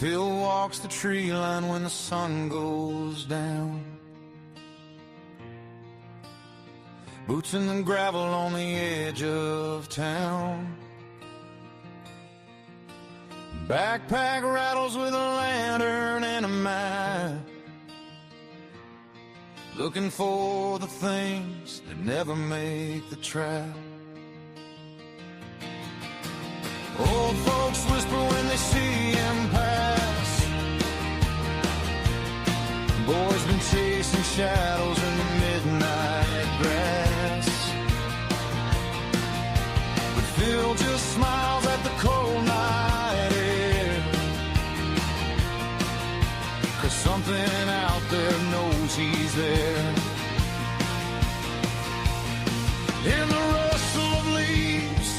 Phil walks the tree line when the sun goes down. Boots in the gravel on the edge of town. Backpack rattles with a lantern and a map, looking for the things that never make the trap. Old folks whisper when they see him pass. Boys been chasing shadows in the midnight grass. But Phil just smiles at the cold night air, 'cause something out there knows he's there. In the rustle of leaves,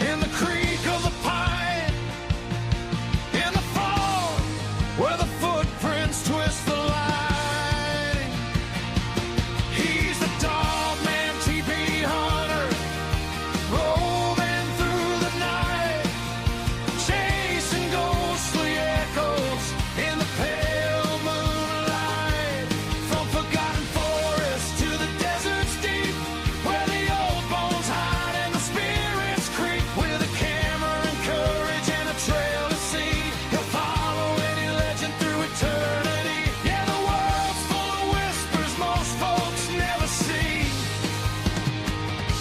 in the creak of the pine, in the fog where the footprints twist the line. He's the dog man, TP hunter, roving through the night, chasing ghostly echoes in the pale moonlight. From forgotten forests to the deserts deep, where the old bones hide and the spirits creep. With a camera and courage and a trail to see, he'll follow any legend through eternity. Yeah, the world's full of whispers most folks never see,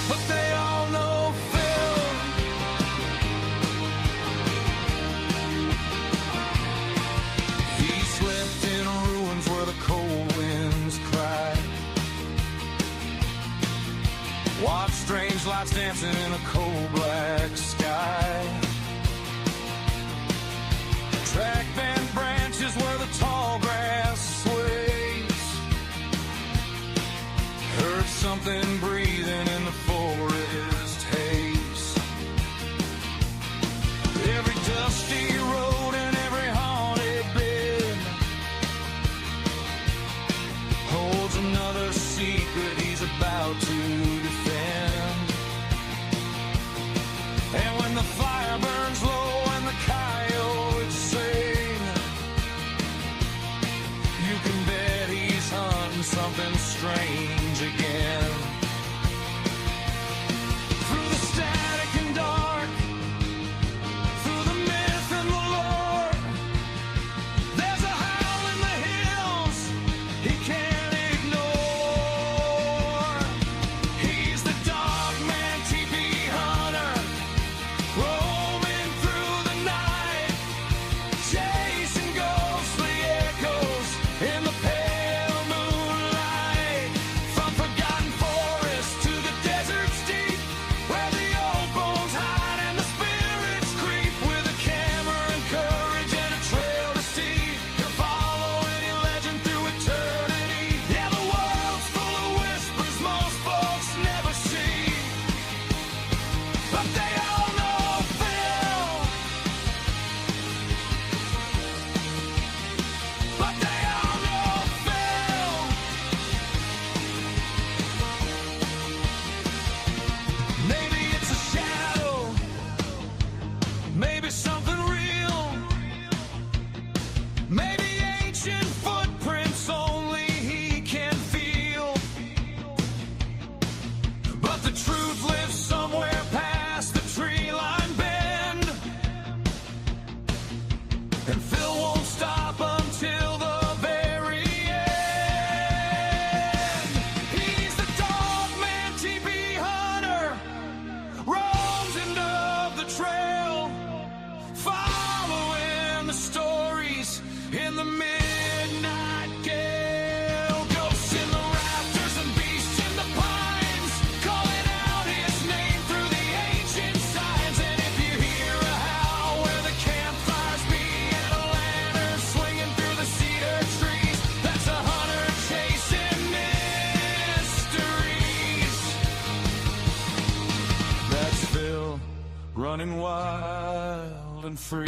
but they all know Phil. He slept in ruins where the cold winds cry, watch strange lights dancing in a cold black sky. Track bent branches where the tall grass sways, heard something breathing in the forest haze. Every dusty road and every haunted bend holds another secret he's about to defend. And when the fire burns low and the coyotes sing, you can bet he's hunting something strange again. Through the static and dark, through the myth and the lore, there's a howl in the hills he can't ignore. He's the dog man, TP hunter, roaming through the night, chasing ghostly echoes in the pale moonlight. From forgotten forests to the deserts deep, where the old bones hide and the spirits creep. With a camera and courage and a trail to see, he'll follow any legend through eternity. Yeah, the world's full of whispers most folks never see, but they all know Phil. But they all know Phil. Maybe it's a shadow, maybe something real, maybe ancient footprints only he can feel. But the truth lives somewhere past the tree line bend, and Phil won't stop until the very end. He's the dog man, TP hunter, roams into the trail, following the stories in the midnight gale. Ghosts in the rafters and beasts in the pines, calling out his name through the ancient signs. And if you hear a howl where the campfires be and a lantern swinging through the cedar trees, that's a hunter chasing mysteries. That's Phil, running wild and free.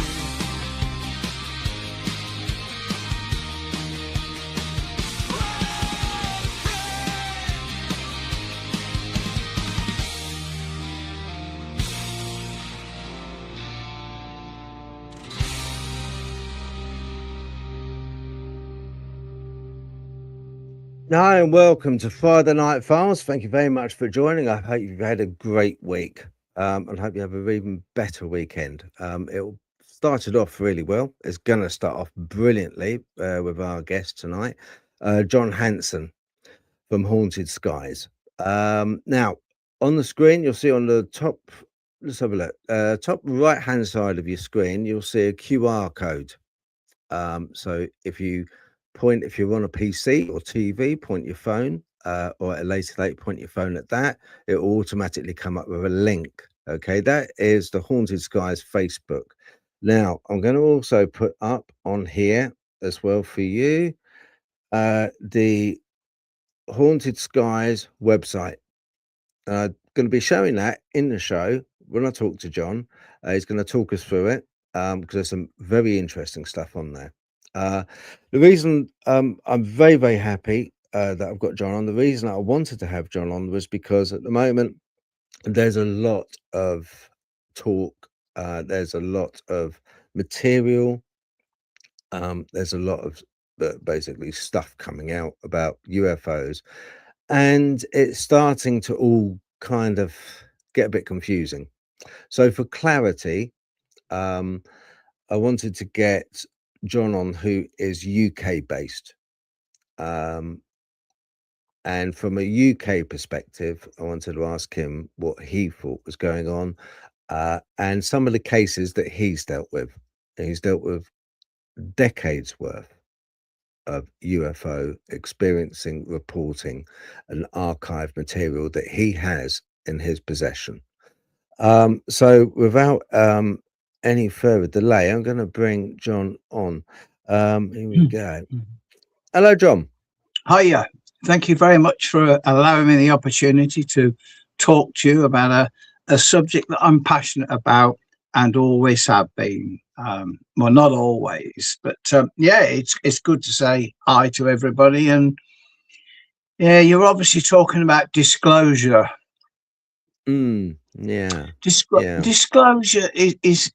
Hi and welcome to Friday Night Files. Thank you very much for joining. I hope you've had a great week and hope you have an even better weekend. It started off really well. It's going to start off brilliantly with our guest tonight, John Hanson from Haunted Skies. Now, on the screen, you'll see on the top, let's have a look, top right-hand side of your screen, you'll see a QR code. So if you're on a PC or TV, point your phone, or at a later date, point your phone at that. It will automatically come up with a link. Okay, that is the Haunted Skies Facebook. Now, I'm going to also put up on here as well for you the Haunted Skies website. Going to be showing that in the show when I talk to John. He's going to talk us through it because there's some very interesting stuff on there. The reason I'm very, very happy that I've got John on, the reason I wanted to have John on was because at the moment there's a lot of talk, there's a lot of material, there's a lot of basically stuff coming out about UFOs, and it's starting to all kind of get a bit confusing. So for clarity, I wanted to get John on, who is UK based. And from a UK perspective, I wanted to ask him what he thought was going on and some of the cases that he's dealt with. He's dealt with decades worth of UFO experiencing, reporting, and archive material that he has in his possession. So without any further delay, I'm going to bring John on. Here we go. Hello, John. Hiya. Thank you very much for allowing me the opportunity to talk to you about a subject that I'm passionate about and always have been. Well, not always, but yeah, it's good to say hi to everybody. And yeah, you're obviously talking about disclosure. Yeah. Disclosure is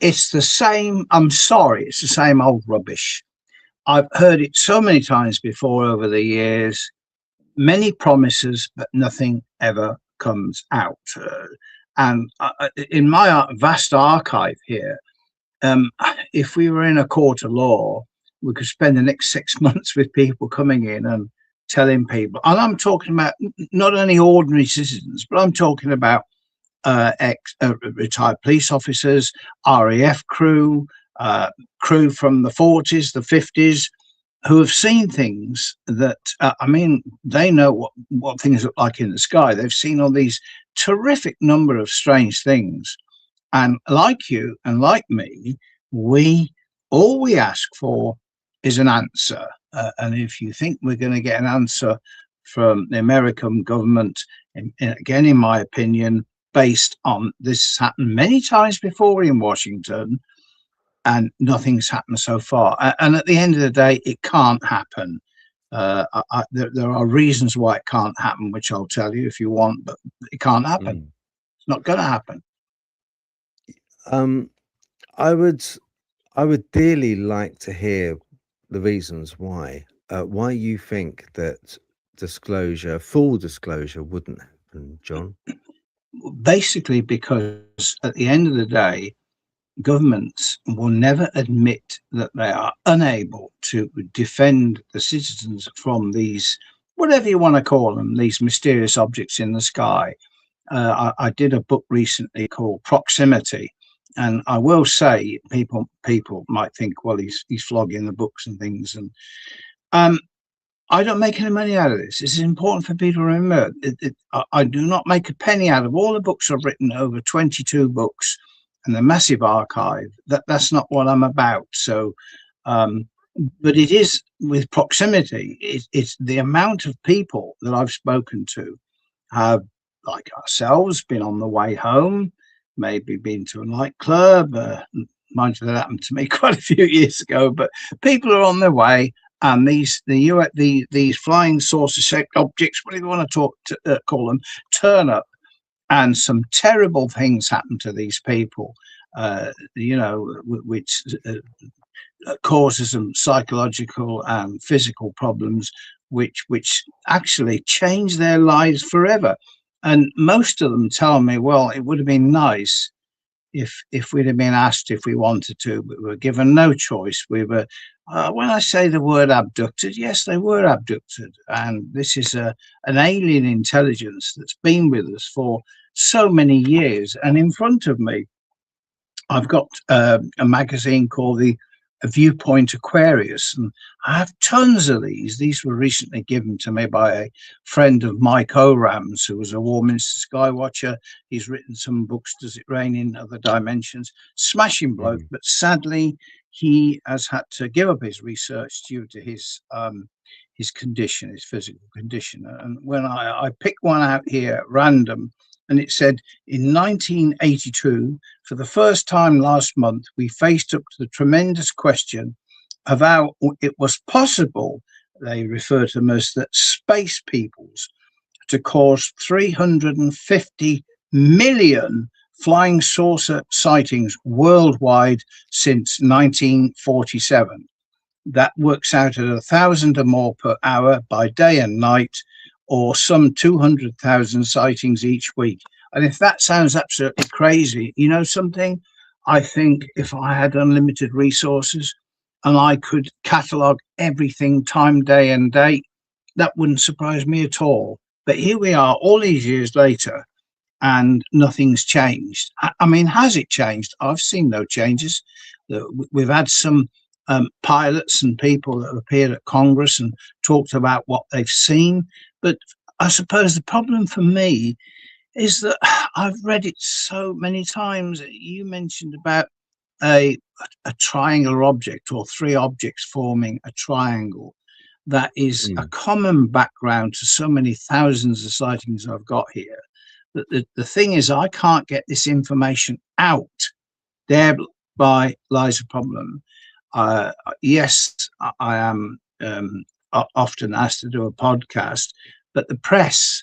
it's the same. I'm sorry, it's the same old rubbish. I've heard it so many times before over the years, many promises, but nothing ever comes out. And in my vast archive here, if we were in a court of law, we could spend the next 6 months with people coming in and telling people. And I'm talking about not only ordinary citizens, but I'm talking about retired police officers, RAF crew, crew from the 40s, the 50s, who have seen things that, I mean, they know what things look like in the sky. They've seen all these terrific number of strange things. And like you and like me, all we ask for is an answer. And if you think we're going to get an answer from the American government, again, in my opinion, based on this has happened many times before in Washington, and nothing's happened so far. And at the end of the day, it can't happen. There are reasons why it can't happen, which I'll tell you if you want, but it can't happen. It's not going to happen. I would dearly like to hear the reasons why you think that full disclosure wouldn't happen, John. Basically, because at the end of the day, governments will never admit that they are unable to defend the citizens from these, whatever you want to call them, these mysterious objects in the sky. I did a book recently called Proximity, and I will say people might think, well, he's flogging the books and things, and I don't make any money out of this. This is important for people to remember. I do not make a penny out of all the books I've written, over 22 books, and the massive archive. That's not what I'm about. So, but it is with Proximity. It's the amount of people that I've spoken to have, like ourselves, been on the way home, maybe been to a nightclub. Mind you, that happened to me quite a few years ago. But people are on their way, and these flying saucer-shaped objects, whatever you want to call them, turn up. And some terrible things happen to these people, which causes some psychological and physical problems, which actually change their lives forever. And most of them tell me, well, it would have been nice if we'd have been asked if we wanted to, but we were given no choice. We were, when I say the word abducted, yes, they were abducted. And this is an alien intelligence that's been with us for so many years. And in front of me, I've got a magazine called the Viewpoint Aquarius, and I have tons of these. These were recently given to me by a friend of Mike Oram's, who was a Warminster sky watcher. He's written some books, Does It Rain in Other Dimensions? Smashing bloke, but sadly he has had to give up his research due to his condition, his physical condition. And when I picked one out here at random, and it said, in 1982, for the first time last month, we faced up to the tremendous question of how it was possible, they refer to them as the space peoples, to cause 350 million flying saucer sightings worldwide since 1947. That works out at 1,000 or more per hour by day and night, or some 200,000 sightings each week. And if that sounds absolutely crazy, you know something? I think if I had unlimited resources and I could catalogue everything time, day and date, that wouldn't surprise me at all. But here we are all these years later and nothing's changed. I mean, has it changed? I've seen no changes. We've had some pilots and people that have appeared at Congress and talked about what they've seen. But I suppose the problem for me is that I've read it so many times. You mentioned about a triangular object, or three objects forming a triangle. That is a common background to so many thousands of sightings I've got here. That the thing is, I can't get this information out. Thereby lies a problem. Yes, I am often asked to do a podcast, but the press,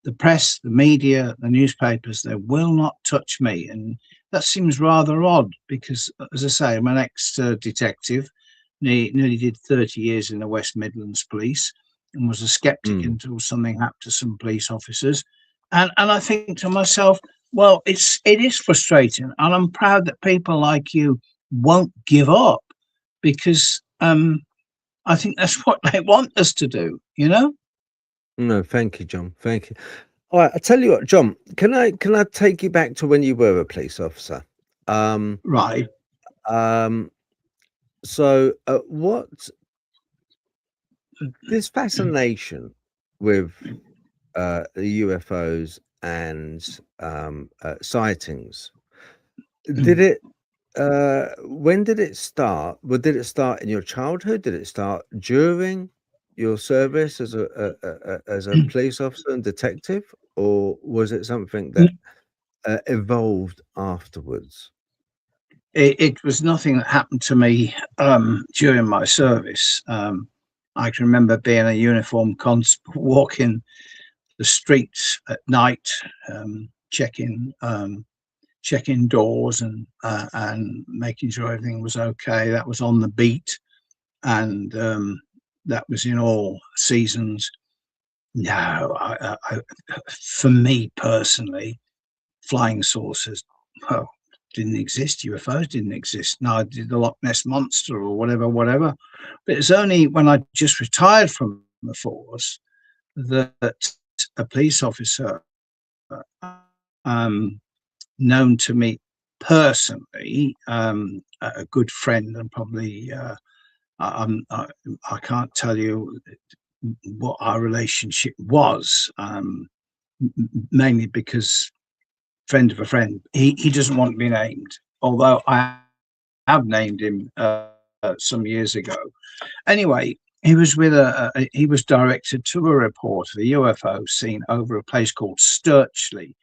the media, the newspapers, they will not touch me. And that seems rather odd because, as I say, I'm an ex-detective, nearly did 30 years in the West Midlands Police, and was a skeptic until something happened to some police officers. And I think to myself, well, it is frustrating, and I'm proud that people like you won't give up, because I think that's what they want us to do, you know? No, thank you, John. Thank you. All right, I tell you what, John, can I take you back to when you were a police officer? Right. So what this fascination with the UFOs and sightings, did it when did it start? Well, did it start in your childhood? Did it start during your service as a police officer and detective, or was it something that evolved afterwards? It was nothing that happened to me during my service. I can remember being a uniformed constable, walking the streets at night, checking doors and making sure everything was okay. That was on the beat, and that was in all seasons. No, I, for me personally, flying saucers, well, didn't exist. UFOs didn't exist. No, I did the Loch Ness Monster or whatever. But it's only when I just retired from the force that a police officer known to me personally, a good friend, and probably I can't tell you what our relationship was, mainly because friend of a friend. He doesn't want to be named, although I have named him some years ago. Anyway, he was he was directed to a report of a UFO seen over a place called Sturchley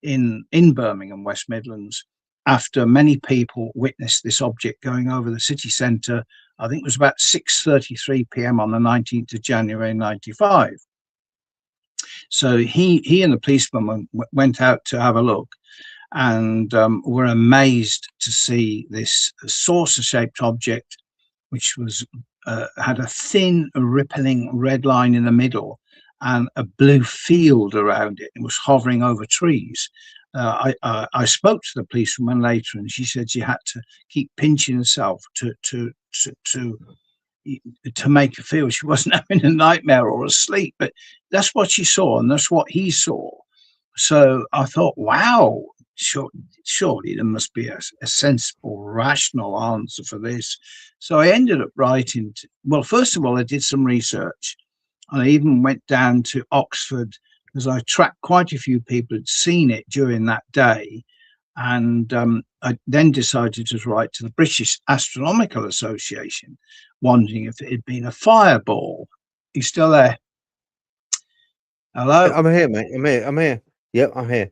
in Birmingham, West Midlands, after many people witnessed this object going over the city centre. I think it was about 6:33 p.m. on the 19th of January 95. So he and the policeman went out to have a look, and were amazed to see this saucer-shaped object which was had a thin, rippling red line in the middle and a blue field around it. It was hovering over trees. I spoke to the policewoman later, and she said she had to keep pinching herself to make her feel she wasn't having a nightmare or asleep. But that's what she saw, and that's what he saw. So I thought, wow, surely there must be a sensible, rational answer for this. So I ended up writing. Well, first of all, I did some research. I even went down to Oxford because I tracked quite a few people who'd seen it during that day. And I then decided to write to the British Astronomical Association, wondering if it had been a fireball. You still there? Hello? I'm here, mate. I'm here. Yep, I'm here.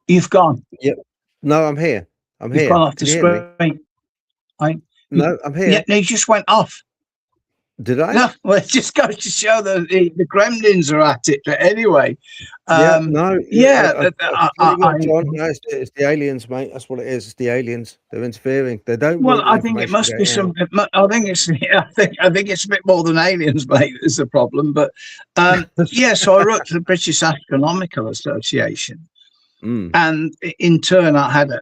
You've gone. Yep. No, I'm here. I'm You've here. gone off Can the you hear me? screen. No, I'm here. Yeah, no, you just went off. Did I? No, well, it just goes to show that the gremlins are at it. But anyway, Yeah, no. yeah, John, no, it's the aliens, mate. That's what it is. It's the aliens. They're interfering. They don't well, want the I think it must be information some. I think it's. I think it's a bit more than aliens, mate. Is the problem, but yeah. So I wrote to the British Astronomical Association, and in turn, I had a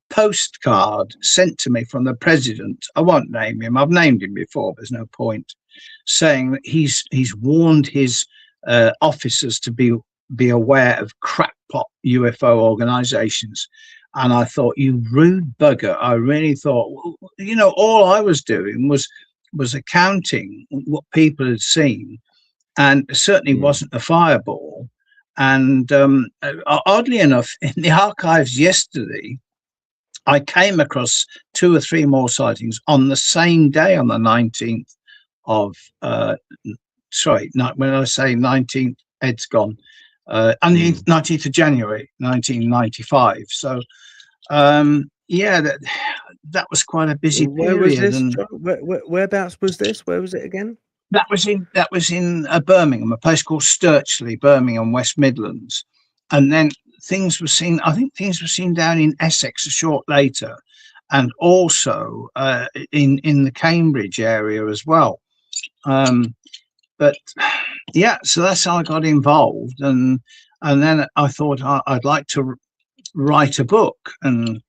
postcard sent to me from the president. I won't name him. I've named him before. There's no point. Saying that he's warned his officers to be aware of crackpot UFO organizations. And I thought, you rude bugger. I really thought, you know, all I was doing was accounting what people had seen, and certainly wasn't a fireball. And oddly enough, in the archives yesterday, I came across 2 or 3 more sightings on the same day, on the 19th of when I say 19th, Ed's gone, on the 19th of January 1995. So yeah, that was quite a busy period. Where was this, John? Whereabouts was this? Where was it again? That was in Birmingham, a place called Sturchley, Birmingham, West Midlands. And then things were seen, I think things were seen down in Essex a short later, and also in the Cambridge area as well. But yeah, so that's how I got involved, and then I thought I'd like to write a book, and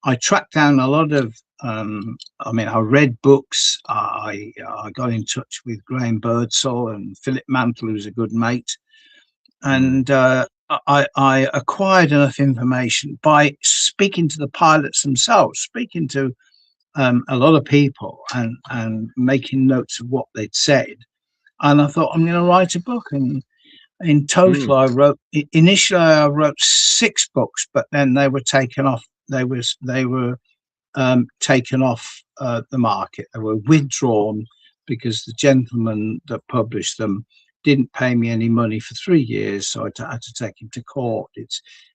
I tracked down a lot of I read books. I got in touch with Graham Birdsall and Philip Mantle, who's a good mate, and I acquired enough information by speaking to the pilots themselves, speaking to a lot of people, and making notes of what they'd said. And I thought, I'm going to write a book. And in total, I wrote 6 books, but then they were taken off. They were taken off the market. They were withdrawn because the gentleman that published them didn't pay me any money for 3 years, so I had to take him to court.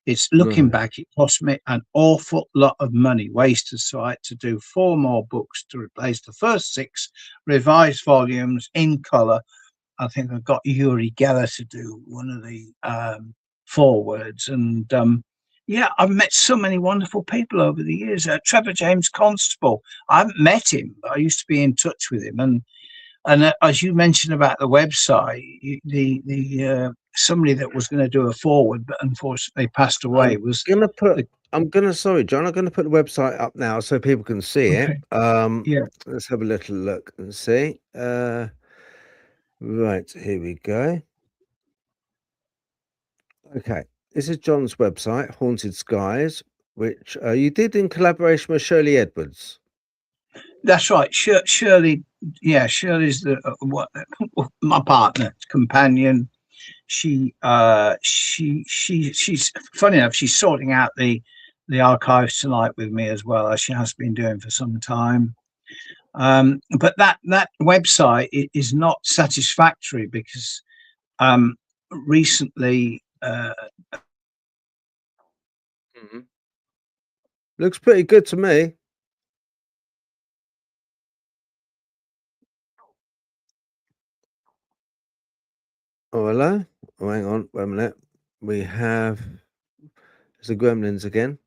It's looking back, it cost me an awful lot of money wasted, so I had to do 4 more books to replace the first 6 revised volumes in colour. I think I got Uri Geller to do one of the forewords, and yeah, I've met so many wonderful people over the years. Trevor James Constable, I haven't met him, but I used to be in touch with him. And as you mentioned about the website, the somebody that was going to do a forward, but unfortunately passed away. Sorry, John, I'm going to put the website up now so people can see it. Yeah. Let's have a little look and see. Right, here we go. Okay, this is John's website, Haunted Skies, which you did in collaboration with Shirley Edwards. That's right, Shirley. Yeah, Shirley's my partner, companion. She's funny enough. She's sorting out the archives tonight with me as well, as she has been doing for some time. But that website is not satisfactory because recently looks pretty good to me. Oh, hello. Oh, hang on, wait a minute. There's the gremlins again.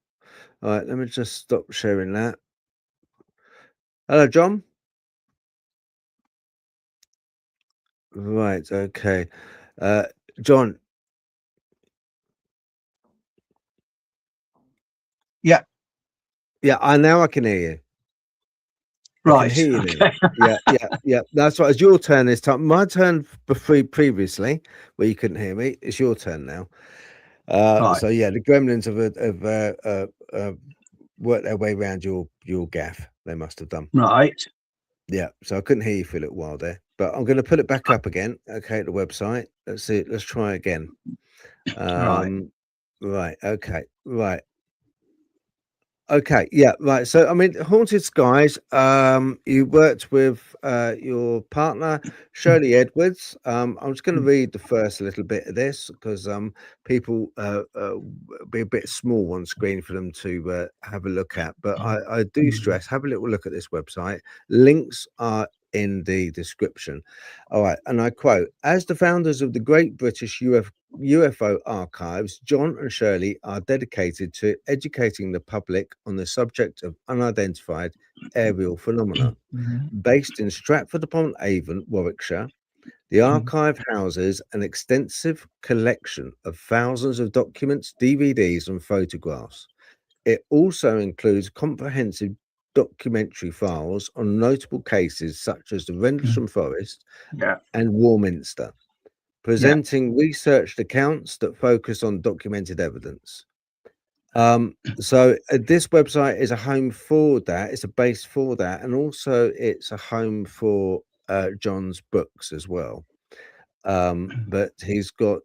All right, let me just stop sharing that. Hello, John. Right. Okay. John. Yeah. Yeah. I can hear you. I can Right. hear you now. Okay. Yeah. That's right. It's your turn this time. My turn previously, where you couldn't hear me. It's your turn now. Right. So yeah, the gremlins have worked their way around your gaff. They must have done. Right. Yeah. So I couldn't hear you for a little while there, but I'm going to put it back up again. Okay, the website. Let's see. Let's try again. Right. Right. Okay. Right. Okay, yeah, right. So, I mean, Haunted Skies, you worked with your partner, Shirley Edwards. I'm just going to read the first little bit of this because people be a bit small on screen for them to have a look at. But I do stress, have a little look at this website. Links are in the description. All right, and I quote, as the founders of the Great British UFO archives, John and Shirley are dedicated to educating the public on the subject of unidentified aerial phenomena. Based in Stratford-upon-Avon, Warwickshire, the archive houses an extensive collection of thousands of documents, DVDs, and photographs. It also includes comprehensive documentary files on notable cases such as the Rendlesham Forest and Warminster, presenting researched accounts that focus on documented evidence. So this website is a home for that. It's a base for that, and also it's a home for John's books as well. But he's got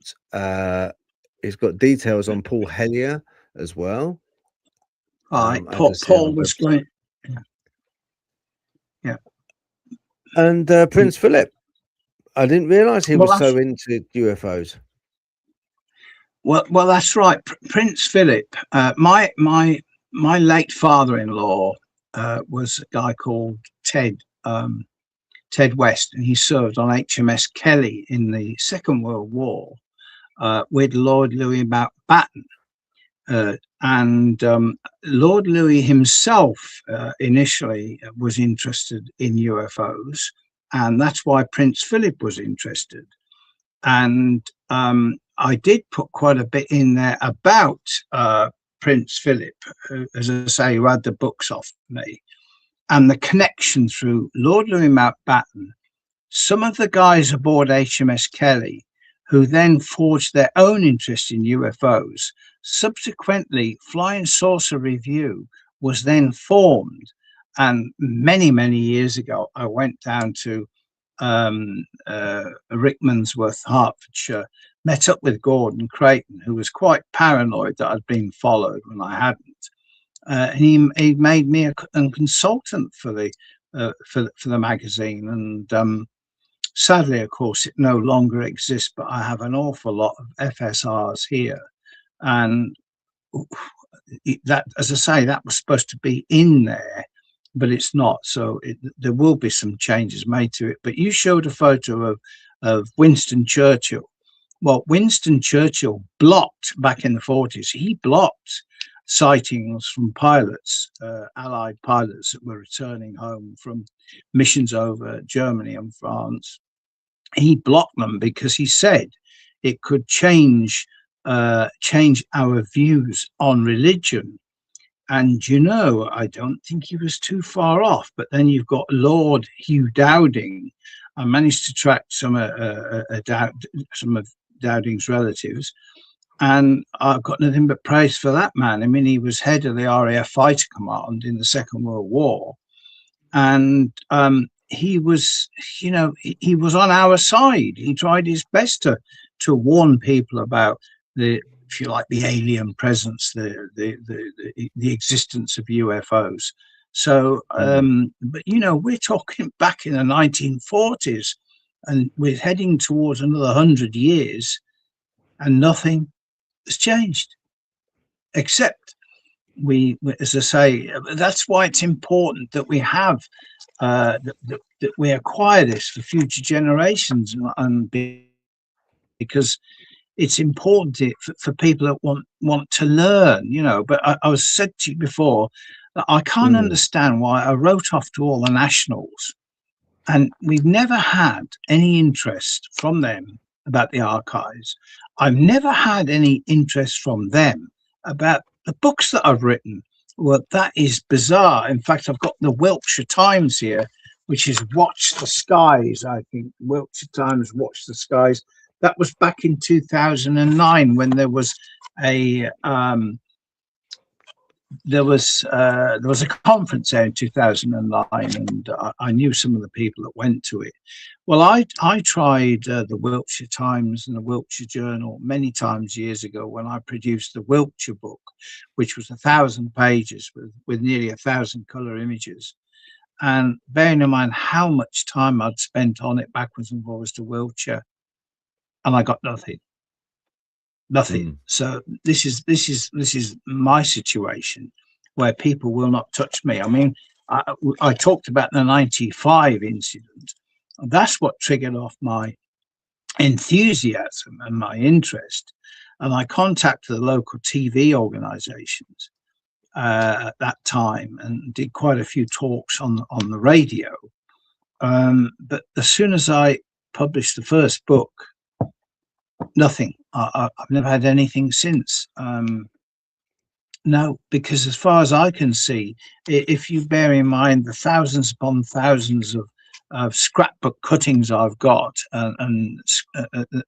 details on Paul Hellyer as well. Right. Paul was going. Yeah. And Prince Philip. I didn't realise he was so into UFOs. Well, that's right. Prince Philip. My late father-in-law was a guy called Ted West, and he served on HMS Kelly in the Second World War with Lord Louis Mountbatten. And Lord Louis himself initially was interested in UFOs, and that's why Prince Philip was interested. And I did put quite a bit in there about Prince Philip, who, as I say, who had the books off me, and the connection through Lord Louis Mountbatten, some of the guys aboard HMS Kelly, who then forged their own interest in UFOs. Subsequently, Flying Saucer Review was then formed, and many years ago, I went down to Rickmansworth, Hertfordshire, met up with Gordon Creighton, who was quite paranoid that I'd been followed when I hadn't. And he made me a consultant for the magazine, and sadly, of course, it no longer exists. But I have an awful lot of FSRs here, and that, as I say, that was supposed to be in there, but it's not. So there will be some changes made to it. But you showed a photo of Winston Churchill. Well, Winston Churchill blocked back in the 40s. He blocked sightings from pilots, Allied pilots that were returning home from missions over Germany and France. He blocked them because he said it could change our views on religion. And, you know, I don't think he was too far off. But then you've got Lord Hugh Dowding. I managed to track some of Dowding's relatives, and I've got nothing but praise for that man. I mean, he was head of the RAF Fighter Command in the Second World War, and he was, you know, he was on our side. He tried his best to warn people about the, if you like, the alien presence, the existence of UFOs. So, but you know, we're talking back in the 1940s, and we're heading towards another 100 years, and nothing has changed, except we, as I say, that's why it's important that we have that we acquire this for future generations, and because it's important for people that want to learn, you know. But I was said to you before that I can't understand why I wrote off to all the nationals And we've never had any interest from them about the archives. I've never had any interest from them about the books that I've written. Well, that is bizarre. In fact, I've got the Wiltshire Times here, which is Watch the Skies, I think. Wiltshire Times, Watch the Skies. That was back in 2009 when there was a a conference there in 2009, and I knew some of the people that went to it. Well, I tried the Wiltshire Times and the Wiltshire Journal many times years ago when I produced the Wiltshire book, which was 1,000 pages with nearly 1,000 colour images. And bearing in mind how much time I'd spent on it backwards and forwards to Wiltshire, and I got nothing. So this is my situation, where people will not touch me. I mean, I talked about the 95 incident. That's what triggered off my enthusiasm and my interest. And I contacted the local TV organizations at that time and did quite a few talks on the radio. But as soon as I published the first book, nothing. I've never had anything since. No, because as far as I can see, if you bear in mind the thousands upon thousands of scrapbook cuttings I've got, and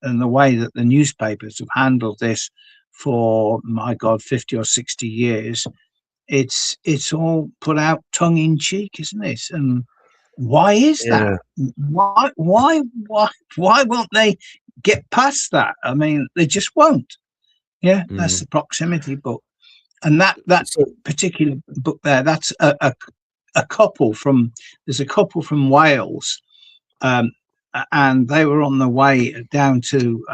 the way that the newspapers have handled this for, my God, 50 or 60 years, it's all put out tongue in cheek, isn't it? And why is that? Why won't they get past that? I mean, they just won't. Yeah, that's the proximity book. And that particular book there, that's a couple from, there's a couple from Wales, and they were on the way down to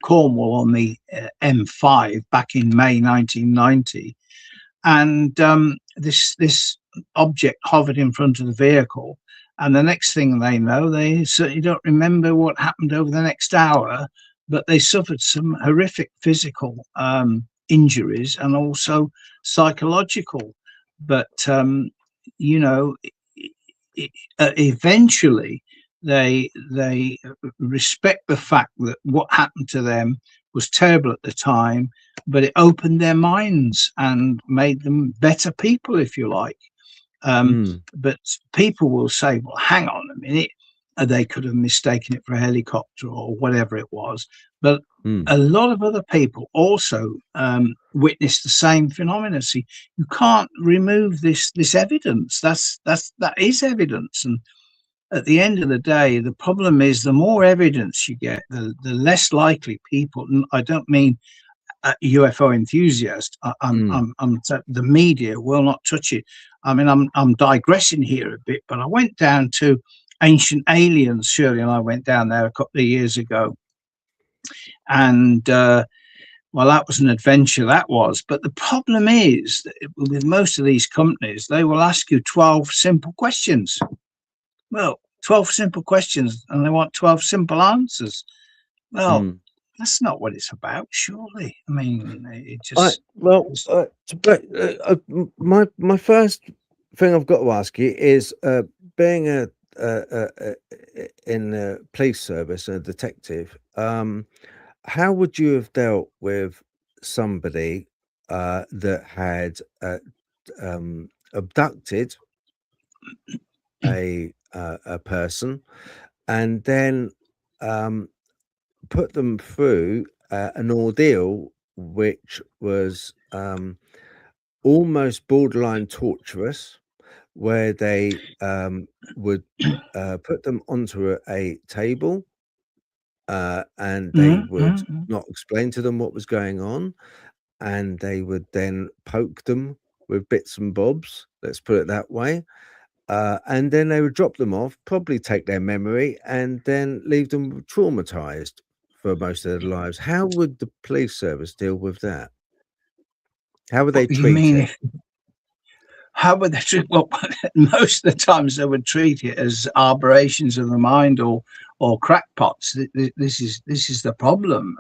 Cornwall on the M5 back in May 1990. And this object hovered in front of the vehicle. And the next thing they know, they certainly don't remember what happened over the next hour, but they suffered some horrific physical injuries and also psychological. But, eventually they respect the fact that what happened to them was terrible at the time, but it opened their minds and made them better people, if you like. But people will say, well, hang on a minute, they could have mistaken it for a helicopter or whatever it was. But a lot of other people also witnessed the same phenomena. See, you can't remove this evidence. That is evidence. And at the end of the day, the problem is the more evidence you get, the less likely people, and I don't mean UFO enthusiasts, the media will not touch it. I mean, I'm digressing here a bit, but I went down to Ancient Aliens. Shirley and I went down there a couple of years ago, and well, that was an adventure, that was. But the problem is that with most of these companies, they will ask you 12 simple questions. Well, 12 simple questions, and they want 12 simple answers. Well, that's not what it's about, surely. I mean, it just... my first thing I've got to ask you is, being in the police service, a detective, how would you have dealt with somebody that had abducted a person and then put them through an ordeal which was almost borderline torturous, where they would put them onto a table and they would not explain to them what was going on, and they would then poke them with bits and bobs, let's put it that way, and then they would drop them off, probably take their memory, and then leave them traumatized for most of their lives. How would the police service deal with that? How would they treat it? How would they treat? Well, most of the times they would treat it as aberrations of the mind or crackpots. This is the problem.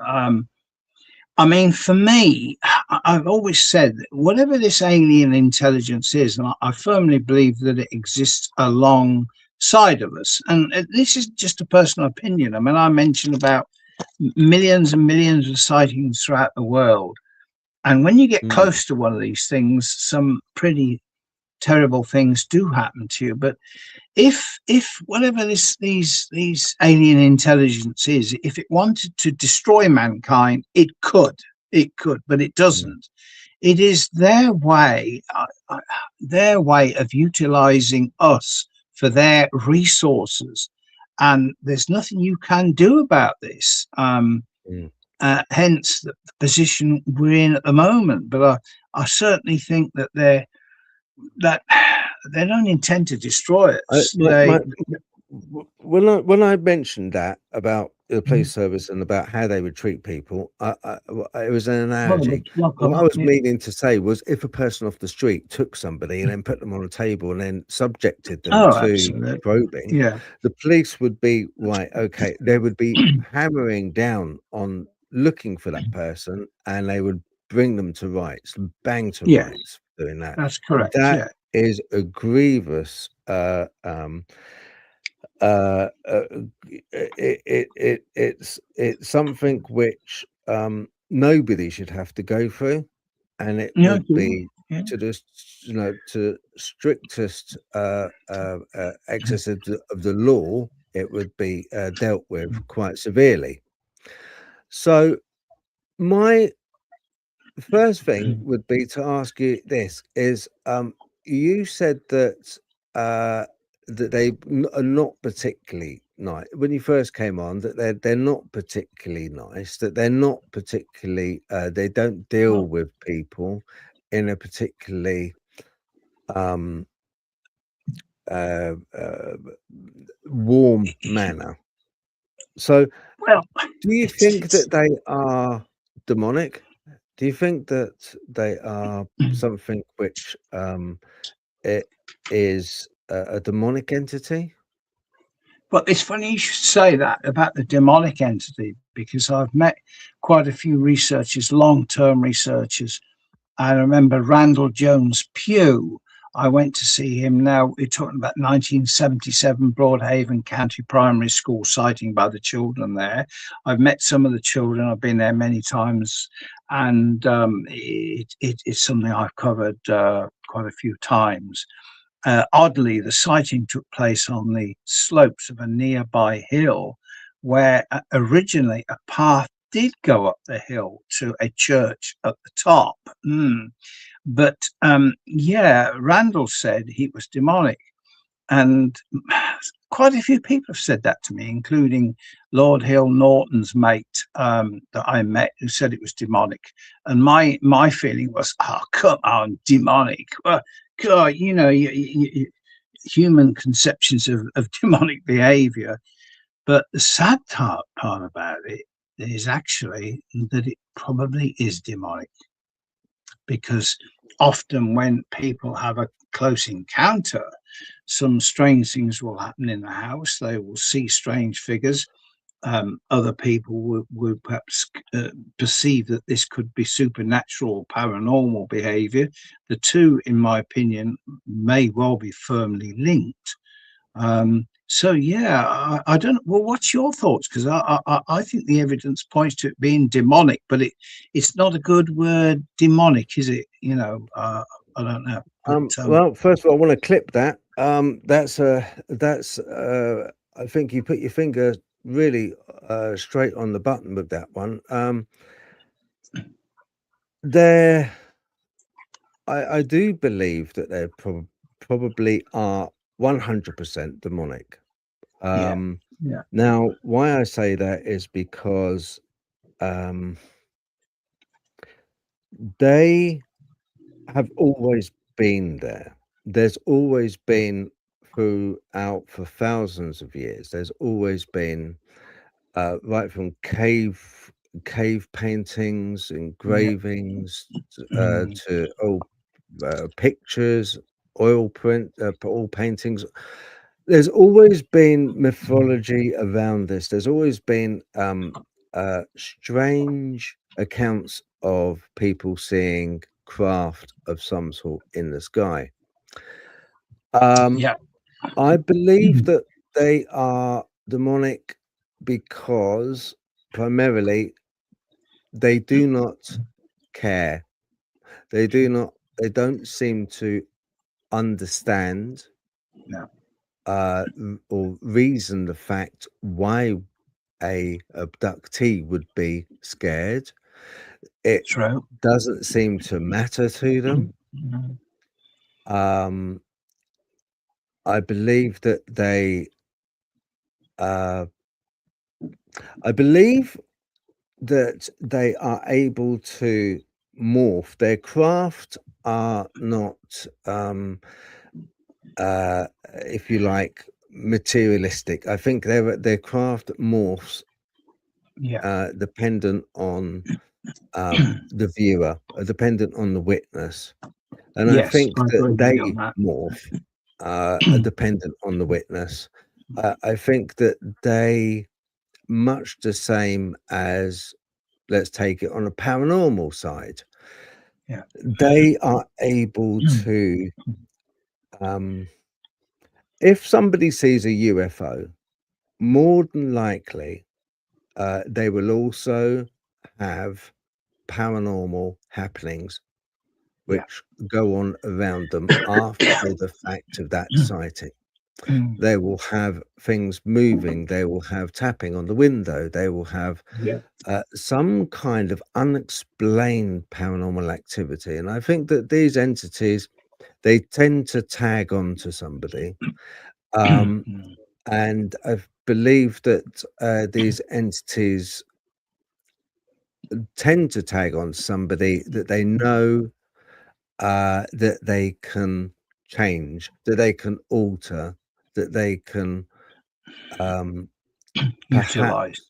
I mean, for me, I've always said that whatever this alien intelligence is, and I firmly believe that it exists alongside side of us. And this is just a personal opinion. I mean, I mentioned about millions and millions of sightings throughout the world. And when you get close to one of these things, some pretty terrible things do happen to you. But if whatever these alien intelligence is, if it wanted to destroy mankind, it could, but it doesn't. It is their way of utilizing us for their resources, and there's nothing you can do about this. Hence the position we're in at the moment. But I certainly think that they don't intend to destroy us. When I mentioned that about the police service and about how they would treat people, it was an analogy. What I was meaning to say was, if a person off the street took somebody and then put them on a table and then subjected them to probing, the police would be right. Okay, they would be hammering down on looking for that person, and they would bring them to rights, bang to rights for doing that. That's correct. That is a grievous it's something which nobody should have to go through, and it would be to the to strictest excess of the law. It would be dealt with quite severely. So my first thing would be to ask you this: is you said that that they are not particularly nice when you first came on, that they're not particularly nice, that they're not particularly they don't deal with people in a particularly warm manner. So do you think that they are demonic? Do you think that they are something which it is a demonic entity? Well, it's funny you should say that about the demonic entity, because I've met quite a few researchers, long-term researchers. I remember Randall Jones Pugh. I went to see him. Now we're talking about 1977 Broadhaven County Primary School sighting by the children there. I've met some of the children. I've been there many times, and it's something I've covered quite a few times. Oddly, the sighting took place on the slopes of a nearby hill, where originally a path did go up the hill to a church at the top. But Randall said he was demonic, and quite a few people have said that to me, including Lord Hill Norton's mate that I met, who said it was demonic. And my feeling was, oh, come on, demonic. God, human conceptions of demonic behavior. But the sad part about it is actually that it probably is demonic, because often when people have a close encounter, some strange things will happen in the house. They will see strange figures. Other people would perhaps perceive that this could be supernatural or paranormal behavior. The two, in my opinion, may well be firmly linked. I don't know. Well, what's your thoughts? Because I think the evidence points to it being demonic, but it's not a good word, demonic, is it? I don't know. But, well, first of all, I want to clip that. I think you put your finger really straight on the button with that one. I do believe that they probably are 100% demonic. Now, why I say that is because they have always been there. There's always been, throughout for thousands of years, there's always been right from cave paintings, engravings, to old pictures, oil paintings. There's always been mythology around this. There's always been strange accounts of people seeing craft of some sort in the sky. I believe that they are demonic because primarily they do not care. They don't seem to understand No. or reason the fact why a abductee would be scared. It True. doesn't seem to matter to them. I believe that I believe that they are able to morph. Their craft are not, if you like, materialistic. I think their craft morphs Yeah. dependent on the viewer, dependent on the witness. And I Yes, think I that agree with you on they that. morph are dependent on the witness. I think that they, much the same as, let's take it on a paranormal side, Yeah. they are able to, if somebody sees a UFO, more than likely, they will also have paranormal happenings Yeah. which go on around them after the fact of that sighting. They will have things moving, they will have tapping on the window, they will have Yeah. some kind of unexplained paranormal activity. And I think that these entities, they tend to tag on to somebody. And I believe that these entities tend to tag on somebody that they know that they can change, that they can alter, that they can perhaps, Utilize.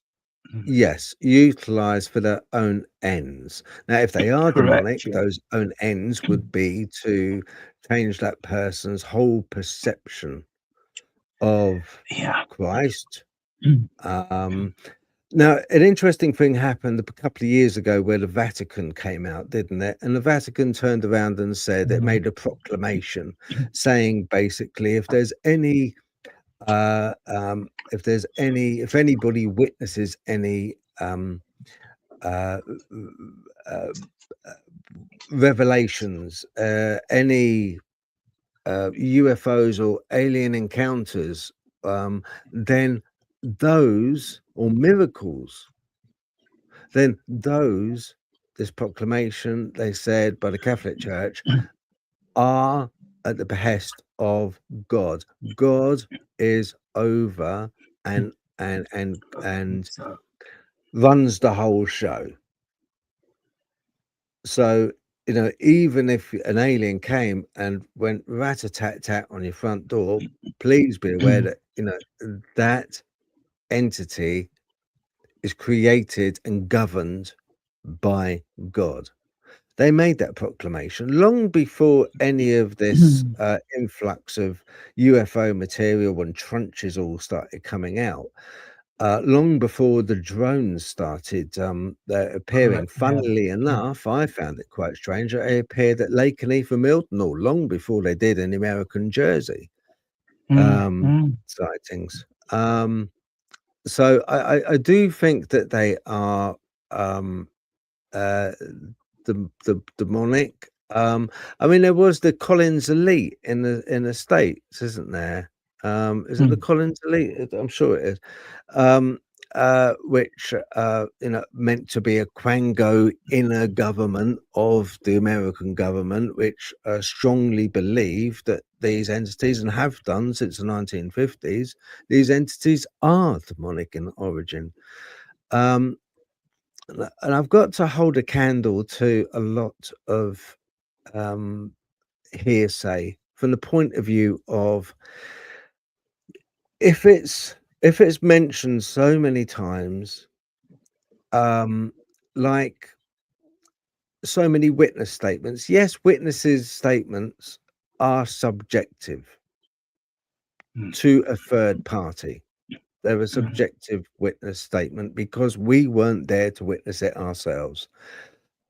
yes, utilize for their own ends. Now, if they are Correct. demonic, Yeah. those own ends would be to change that person's whole perception of Yeah. Christ. Now, an interesting thing happened a couple of years ago where the Vatican came out, didn't it? And the Vatican turned around and said it made a proclamation saying basically if anybody witnesses any uh, uh, revelations, any UFOs or alien encounters, then those, or miracles, then those, this proclamation, they said, by the Catholic Church, are at the behest of God. God is over and So, runs the whole show. So, even if an alien came and went rat-a-tat-tat on your front door, please be aware that, that entity is created and governed by God. They made that proclamation long before any of this influx of UFO material and tranches all started coming out. Long before the drones started appearing. correct. Yeah. Funnily enough, I found it quite strange that they appeared at Lake and Ether Milton long before they did in American Jersey sightings. So I do think that they are uh, the demonic. I mean, there was the Collins Elite in the States, isn't there? Is it the Collins Elite? I'm sure it is. Which meant to be a quango inner government of the American government, which strongly believed that these entities, and have done since the 1950s, these entities are demonic in origin. And I've got to hold a candle to a lot of hearsay from the point of view of if it's mentioned so many times, like so many witness statements. Yes, witnesses' statements are subjective to a third party. They're a subjective witness statement because we weren't there to witness it ourselves.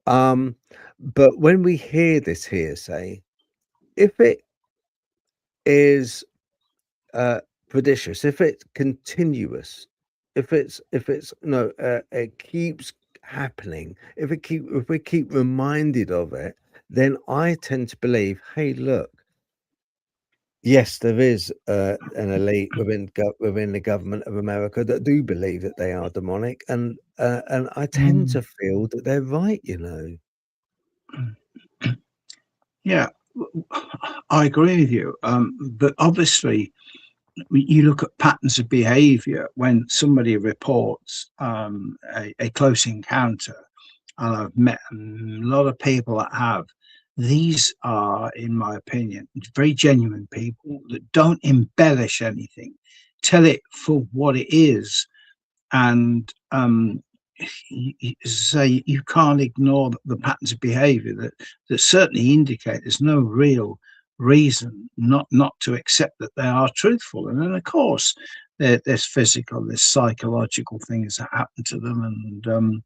But when we hear this hearsay, if it is prodigious, if it's continuous, if it keeps happening, if we keep reminded of it, then I tend to believe, hey, look, yes, there is an elite within the government of America that do believe that they are demonic, and I tend to feel that they're right. Yeah, I agree with you. But obviously, you look at patterns of behavior when somebody reports a close encounter, and I've met a lot of people that have. These are, in my opinion, very genuine people that don't embellish anything, tell it for what it is. And say you can't ignore the patterns of behavior that certainly indicate there's no real reason not to accept that they are truthful. And then, of course, there's physical, there's psychological things that happen to them. And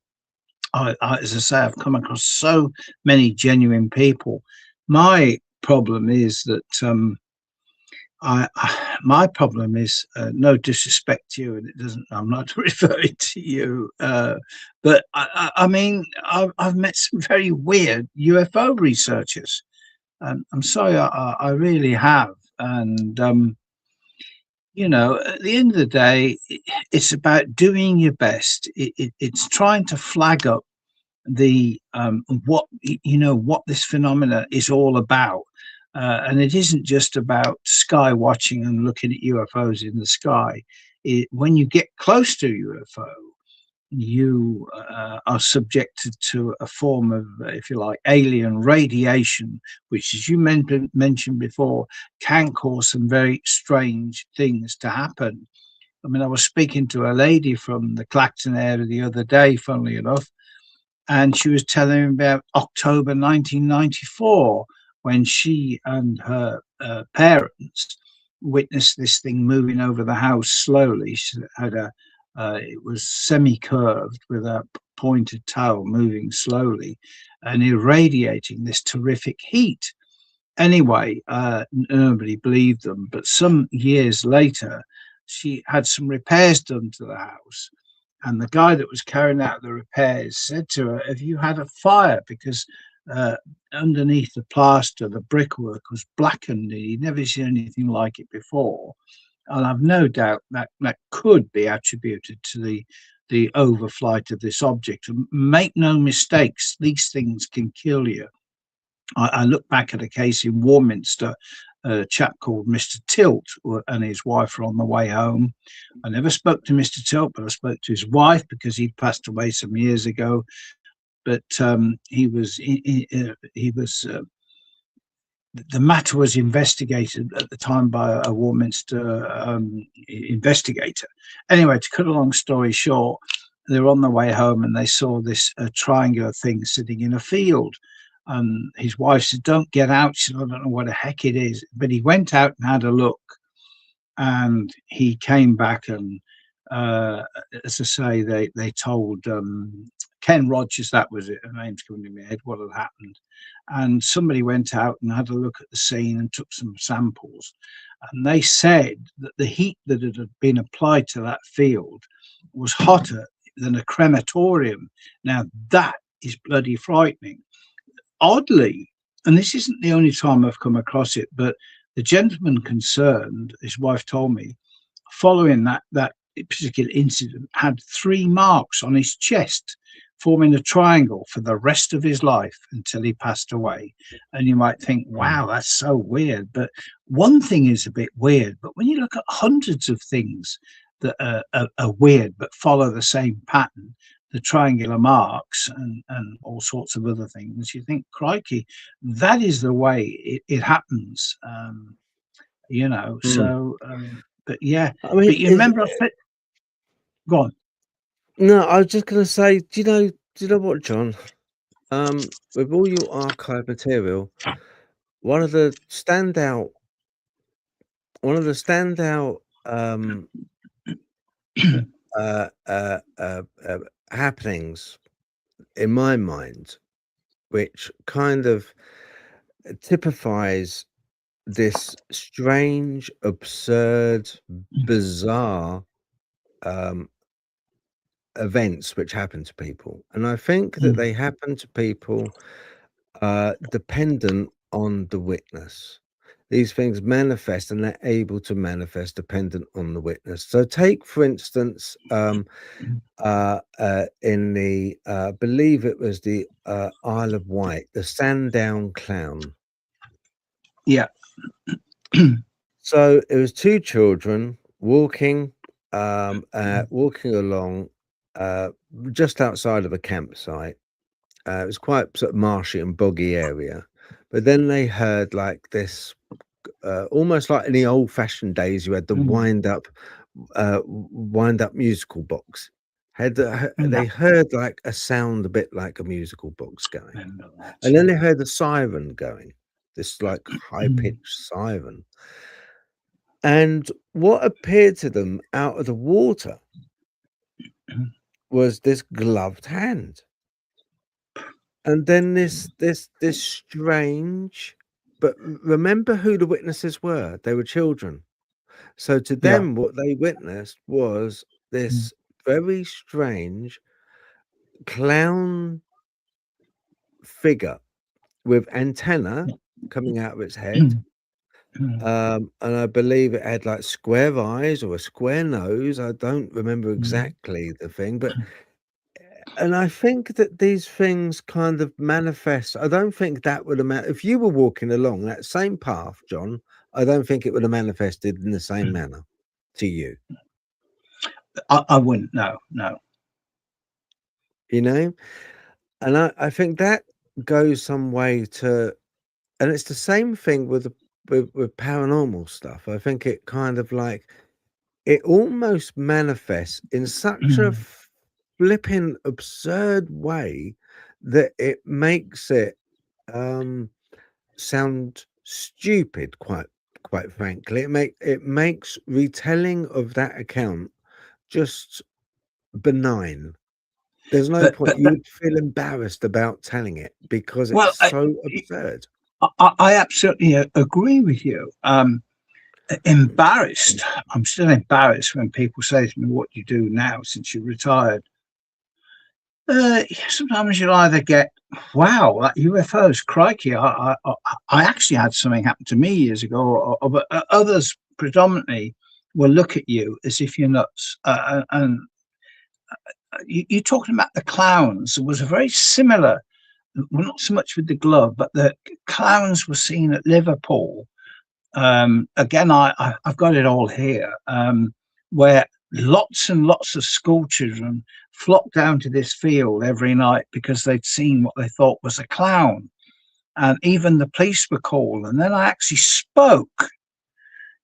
as I say, I've come across so many genuine people. My problem is that my problem is no disrespect to you, and it doesn't. I'm not referring to you, but I mean, I've met some very weird UFO researchers. I'm sorry, I really have, and at the end of the day, it's about doing your best. It's trying to flag up the what this phenomena is all about. And it isn't just about sky watching and looking at UFOs in the sky. When you get close to UFO, you are subjected to a form of, if you like, alien radiation, which, as you mentioned before, can cause some very strange things to happen. I mean, I was speaking to a lady from the Claxton area the other day, funnily enough, and she was telling me about October 1994, when she and her parents witnessed this thing moving over the house slowly. She had it was semi-curved with a pointed tail moving slowly and irradiating this terrific heat. Anyway, nobody believed them, but some years later, she had some repairs done to the house. And the guy that was carrying out the repairs said to her, "Have you had a fire?" Because underneath the plaster, the brickwork was blackened. He'd never seen anything like it before. And I've no doubt that could be attributed to the overflight of this object. And make no mistakes, these things can kill you. I look back at a case in Warminster. A chap called Mr. Tilt and his wife were on the way home. I never spoke to Mr. Tilt, but I spoke to his wife because he'd passed away some years ago. But he was the matter was investigated at the time by a Warminster investigator. Anyway, to cut a long story short, they were on their way home and they saw this triangular thing sitting in a field. His wife said, "Don't get out." She said, "I don't know what the heck it is." But he went out and had a look, and he came back and, as I say, they told Ken Rogers, that was it, her name's coming to my head, what had happened. And somebody went out and had a look at the scene and took some samples. And they said that the heat that had been applied to that field was hotter than a crematorium. Now, that is bloody frightening. Oddly, and this isn't the only time I've come across it, but the gentleman concerned, his wife told me, following that particular incident, had 3 marks on his chest, forming a triangle for the rest of his life until he passed away. And you might think, wow, that's so weird. But one thing is a bit weird. But when you look at hundreds of things that are weird but follow the same pattern, the triangular marks and all sorts of other things, you think, crikey, that is the way it happens. So, but yeah. I mean, but you remember, go on. No, I was just going to say, do you know what, John? With all your archive material, one of the standout happenings in my mind, which kind of typifies this strange, absurd, bizarre um, events which happen to people, and I think that they happen to people dependent on the witness. These things manifest, and they're able to manifest dependent on the witness. So, take for instance, in the believe it was the Isle of Wight, the Sandown clown. Yeah. So it was two children walking along just outside of a campsite. It was quite sort of marshy and boggy area, but then they heard like this, almost like in the old-fashioned days, you had the wind up musical box. They heard like a sound a bit like a musical box going, and then they heard a siren going, this like high-pitched siren. And what appeared to them out of the water was this gloved hand. And then this strange, but remember who the witnesses were. They were children. So to them, what they witnessed was this very strange clown figure with antenna coming out of its head. And I believe it had like square eyes or a square nose. I don't remember exactly the thing, but and I think that these things kind of manifest. I don't think that would have if you were walking along that same path, John. I don't think it would have manifested in the same manner to you. I wouldn't. No. You know, and I think that goes some way to, and it's the same thing with paranormal stuff. I think it kind of like it almost manifests in such a flipping absurd way that it makes it sound stupid, quite frankly. It makes retelling of that account just benign. There's no point. You would feel embarrassed about telling it because it's so absurd. I absolutely agree with you. Embarrassed. I'm still embarrassed when people say to me, "What do you do now since you retired?" Sometimes you'll either get, "Wow, that UFOs, crikey!" I actually had something happen to me years ago, but others predominantly will look at you as if you're nuts. And you're talking about the clowns. There was a very similar. Well, not so much with the glove, but the clowns were seen at Liverpool. Again, I've got it all here, where lots and lots of school children flocked down to this field every night because they'd seen what they thought was a clown. And even the police were called. And then I actually spoke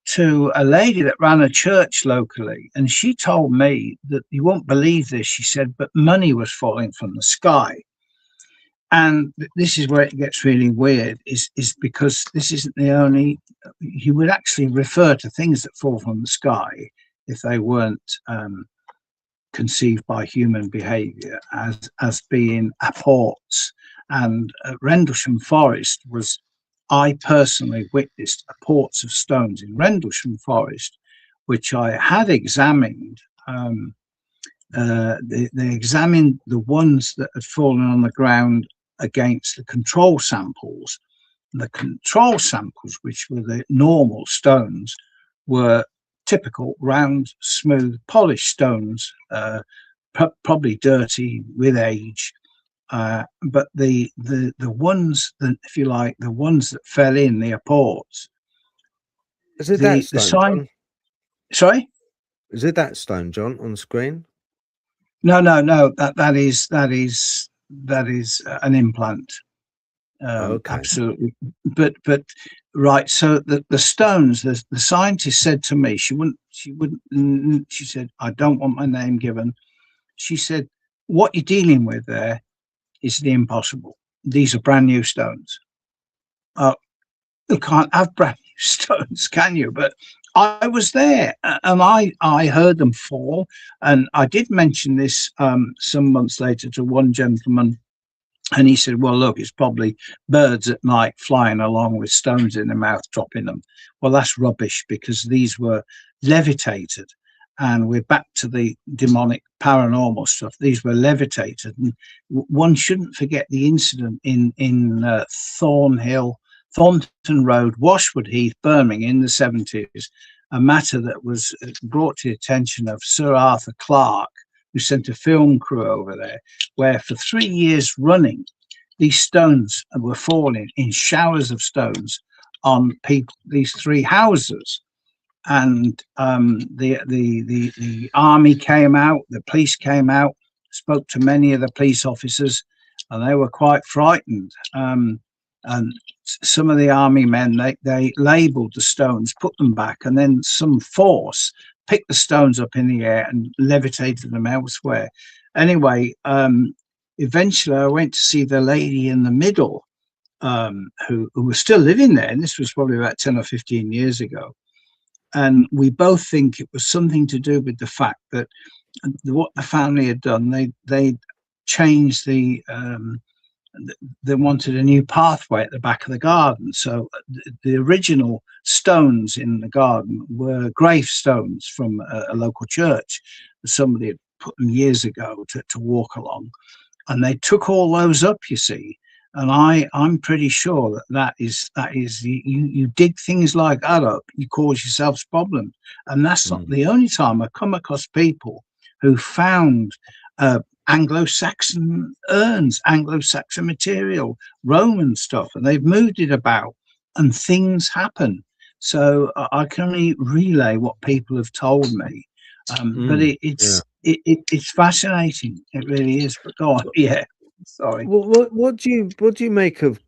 to a lady that ran a church locally, and she told me that, you won't believe this, she said, but money was falling from the sky. And this is where it gets really weird, is because this isn't the only, you would actually refer to things that fall from the sky if they weren't conceived by human behavior as being apports. And Rendlesham Forest was, I personally witnessed apports of stones in Rendlesham Forest, which I had examined. They examined the ones that had fallen on the ground against the control samples. The control samples, which were the normal stones, were typical round, smooth, polished stones, probably dirty with age. But the ones that, if you like, the ones that fell in the apports. Is it that stone? John? Sorry? Is it that stone, John, on screen? No. That is an implant. Okay. Absolutely. But right. So the stones. The scientist said to me, she said, "I don't want my name given." She said, "What you're dealing with there is the impossible. These are brand new stones. You can't have brand new stones, can you?" But I was there, and I heard them fall. And I did mention this some months later to one gentleman And he said, well, look, it's probably birds at night flying along with stones in their mouth, dropping them. Well, that's rubbish, because these were levitated. And we're back to the demonic paranormal stuff. These were levitated. And one shouldn't forget the incident in Thornton Road, Washwood Heath, Birmingham in the 70s, a matter that was brought to the attention of Sir Arthur Clarke, who sent a film crew over there, where for 3 years running, these stones were falling in showers of stones on people, these 3 houses. And the army came out, the police came out, spoke to many of the police officers, and they were quite frightened. And some of the army men, they labelled the stones, put them back, and then some force picked the stones up in the air and levitated them elsewhere. Anyway, eventually I went to see the lady in the middle, who was still living there, and this was probably about 10 or 15 years ago. And we both think it was something to do with the fact that what the family had done, they changed they wanted a new pathway at the back of the garden. So the original stones in the garden were gravestones from a local church. Somebody had put them years ago to walk along, and they took all those up, you see. And I'm pretty sure that is you dig things like that up, you cause yourselves problems. And that's not the only time I've come across people who found Anglo-Saxon urns, Anglo-Saxon material, Roman stuff, and they've moved it about, and things happen. So I can only relay what people have told me, but it's fascinating. It really is. But go on, yeah. Sorry. What do you make of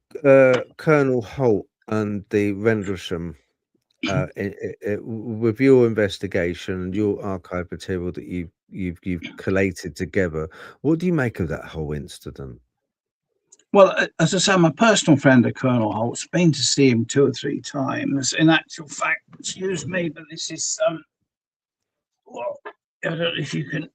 Colonel Halt and the Rendlesham with your investigation and your archive material that you've collated together? What do you make of that whole incident? Well, as I say, I'm a personal friend of Colonel Halt's. Been to see him 2 or 3 times. In actual fact, excuse me, but this is well, I don't know if you can.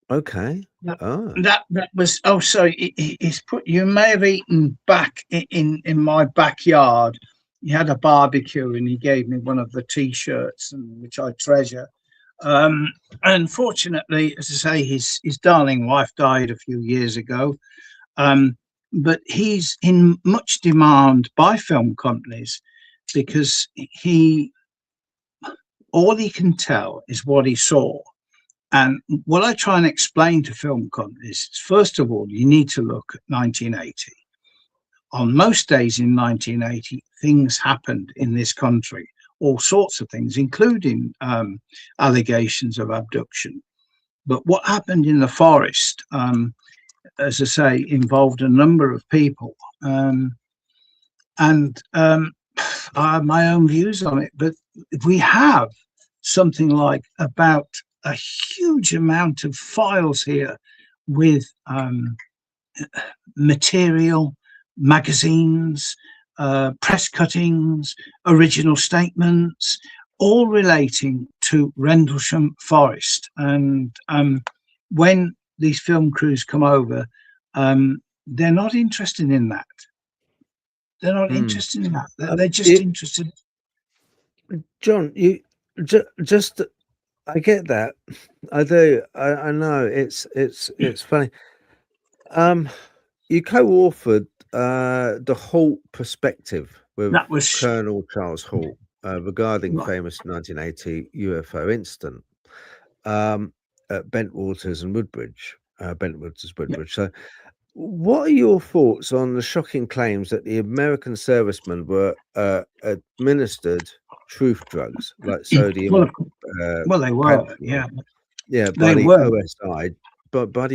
Okay. That was sorry. He's put. You may have eaten back in my backyard. He had a barbecue and he gave me one of the T-shirts, which I treasure. Unfortunately, as I say, his darling wife died a few years ago. But he's in much demand by film companies because all he can tell is what he saw. And what I try and explain to film companies is, first of all, you need to look at 1980. On most days in 1980, things happened in this country, all sorts of things, including allegations of abduction. But what happened in the forest, as I say, involved a number of people. I have my own views on it, but we have something like about a huge amount of files here with material, magazines, press cuttings, original statements, all relating to Rendlesham Forest. And when these film crews come over, they're not interested in that. They're not interested in that. They're just interested. John, you just. I get that. I do. I know. It's funny. You co-authored the Halt perspective with Colonel Charles Halt regarding famous 1980 UFO incident at Bentwaters and Woodbridge. So, what are your thoughts on the shocking claims that the American servicemen were administered truth drugs like sodium? Well, they were, by the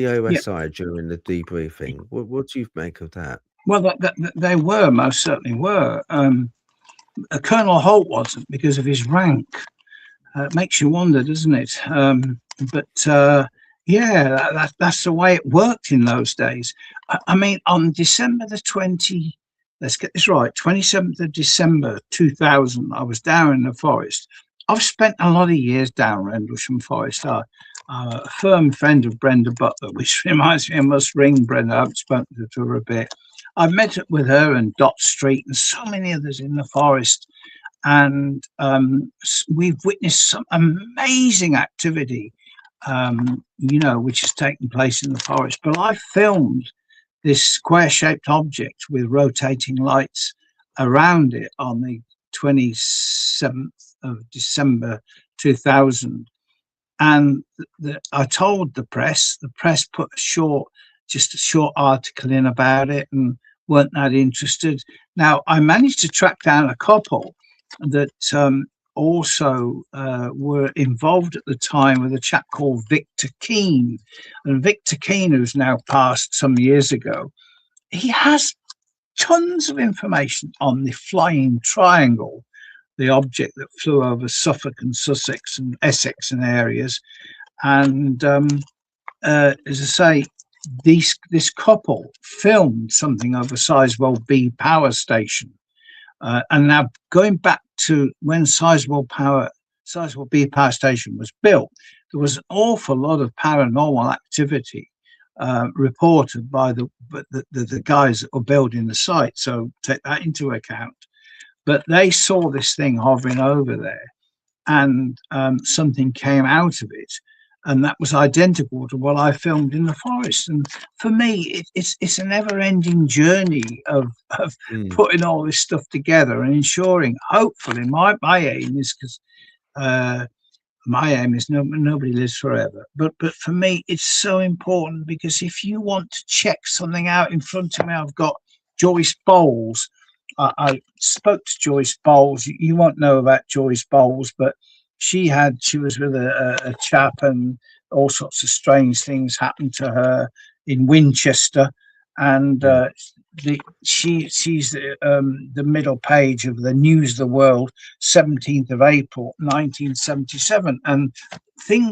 OSI, during the debriefing. What do you make of that? Well, they were, most certainly were. Colonel Halt wasn't, because of his rank. It makes you wonder, doesn't it? That's the way it worked in those days. I mean, on December the 20, let's get this right, 27th of December 2000, I was down in the forest. I've spent a lot of years down Rendlesham Forest. a firm friend of Brenda Butler, which reminds me I must ring Brenda. I haven't spoken to her for a bit. I've met up with her and Dot Street and so many others in the forest, and we've witnessed some amazing activity, which has taken place in the forest. But I filmed this square-shaped object with rotating lights around it on the 27th of December 2000. And I told the press put just a short article in about it and weren't that interested. Now, I managed to track down a couple that also were involved at the time with a chap called Victor Keane. And Victor Keane, who's now passed some years ago, he has tons of information on the Flying Triangle, the object that flew over Suffolk and Sussex and Essex and areas. And as I say, this couple filmed something over Sizewell B power station. And now going back to when Sizewell B power station was built, there was an awful lot of paranormal activity reported by the guys that were building the site. So take that into account. But they saw this thing hovering over there, and something came out of it, and that was identical to what I filmed in the forest. And for me, it's a never-ending journey of putting all this stuff together and ensuring, hopefully, my aim is, because my aim is nobody lives forever. But for me, it's so important, because if you want to check something out in front of me, I've got Joyce Bowles. I spoke to Joyce Bowles. You won't know about Joyce Bowles, but she was with a chap, and all sorts of strange things happened to her in Winchester. And she's the middle page of the News of the World, 17th of April, 1977. And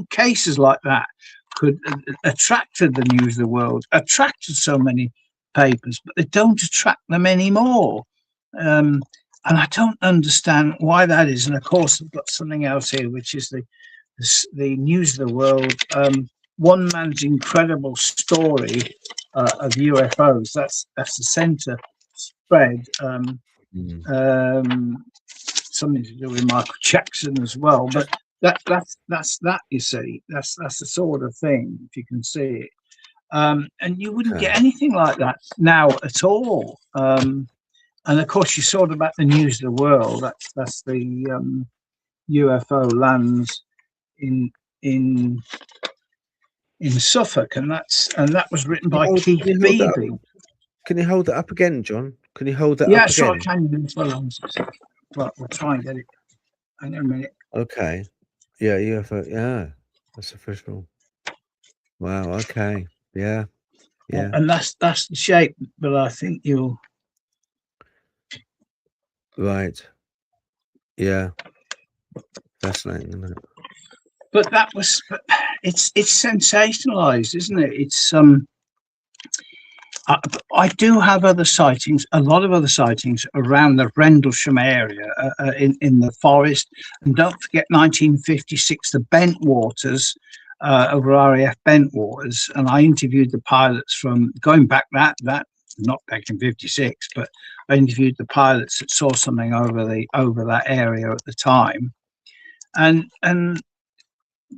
cases like that could attracted the News of the World, attracted so many papers, but they don't attract them anymore. And I don't understand why that is. And of course, I've got something else here, which is the News of the World, one man's incredible story of UFOs. That's the center spread. Something to do with Michael Jackson as well. But that's that, you see. That's the sort of thing, if you can see it. And you wouldn't get anything like that now at all. And of course, you saw about the News of the World. That's the UFO lands in Suffolk, and that was written by Keith Beebe. Can you hold that up again, John? Can you hold that up again? Yeah, sure, I can. Right, we'll try and get it. Hang on a minute. Okay. Yeah, UFO. Yeah, that's official. Wow. Okay. Yeah. Yeah. And that's the shape, but I think you'll. Right. Yeah. Fascinating, isn't it? But it's sensationalized, isn't it? It's I do have other sightings, a lot of other sightings around the Rendlesham area in the forest. And don't forget 1956, the Bentwaters, over RAF Bentwaters. And I interviewed the pilots from going back that not back in 56, but I interviewed the pilots that saw something over that area at the time. And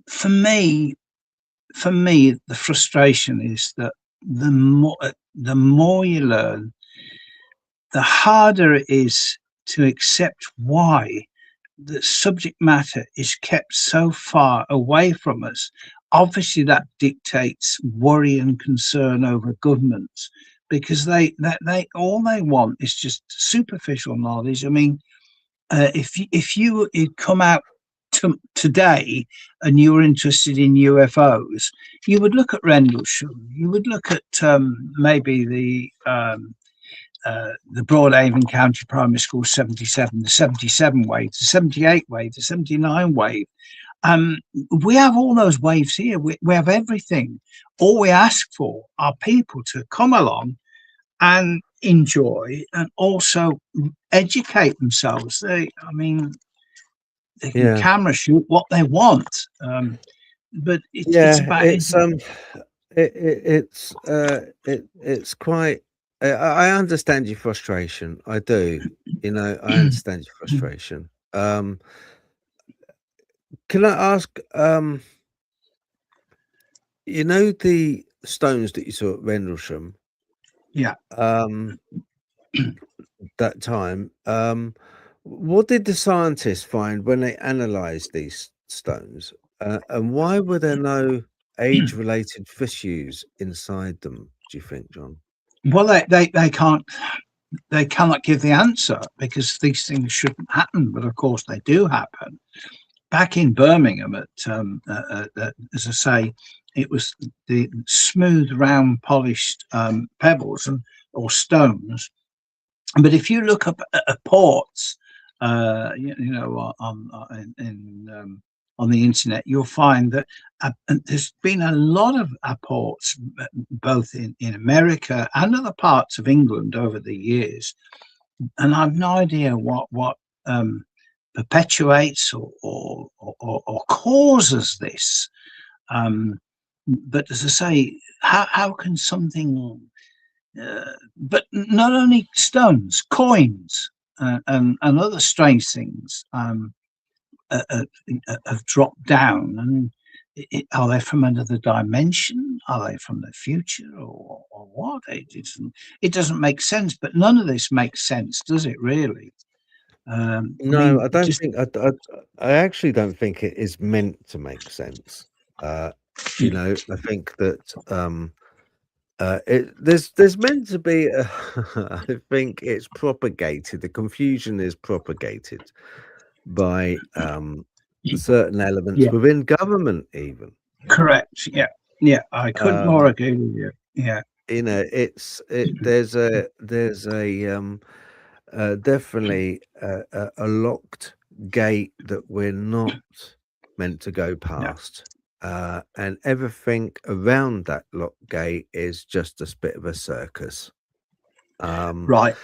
for me, the frustration is that the more you learn, the harder it is to accept why the subject matter is kept so far away from us. Obviously, that dictates worry and concern over governments, because they all they want is just superficial knowledge. I mean, if you had come out today and you were interested in UFOs, you would look at Rendlesham, you would look at maybe the Broadhaven County Primary School 77, the 77 wave, the 78 wave, the 79 wave. We have all those waves here. We have everything. All we ask for are people to come along and enjoy and also educate themselves. They can camera shoot what they want. but it's Yeah, about it's quite. I understand your frustration. I do. You know, I understand your frustration. Can I ask? You know the stones that you saw at Rendlesham. yeah. That time. What did the scientists find when they analysed these stones? And why were there no age-related fissures inside them? Do you think, John? Well, they cannot give the answer because these things shouldn't happen, but of course they do happen. Back in Birmingham, as I say, it was the smooth, round, polished pebbles or stones. But if you look up at ports, on the internet, you'll find that there's been a lot of ports, both in America and other parts of England over the years, and I've no idea what perpetuates or causes this. But as I say, how can something? But not only stones, coins, and other strange things have dropped down. And are they from another dimension? Are they from the future, or what? It doesn't make sense. But none of this makes sense, does it? Really? No, I don't think. I actually don't think it is meant to make sense. You know, I think that there's meant to be. I think it's propagated. The confusion is propagated by certain elements Yeah. within government, even. Correct. Yeah. I couldn't more agree with you. Yeah. You know, there's a definitely a locked gate that we're not meant to go past. And everything around that locked gate is just a bit of a circus. Right.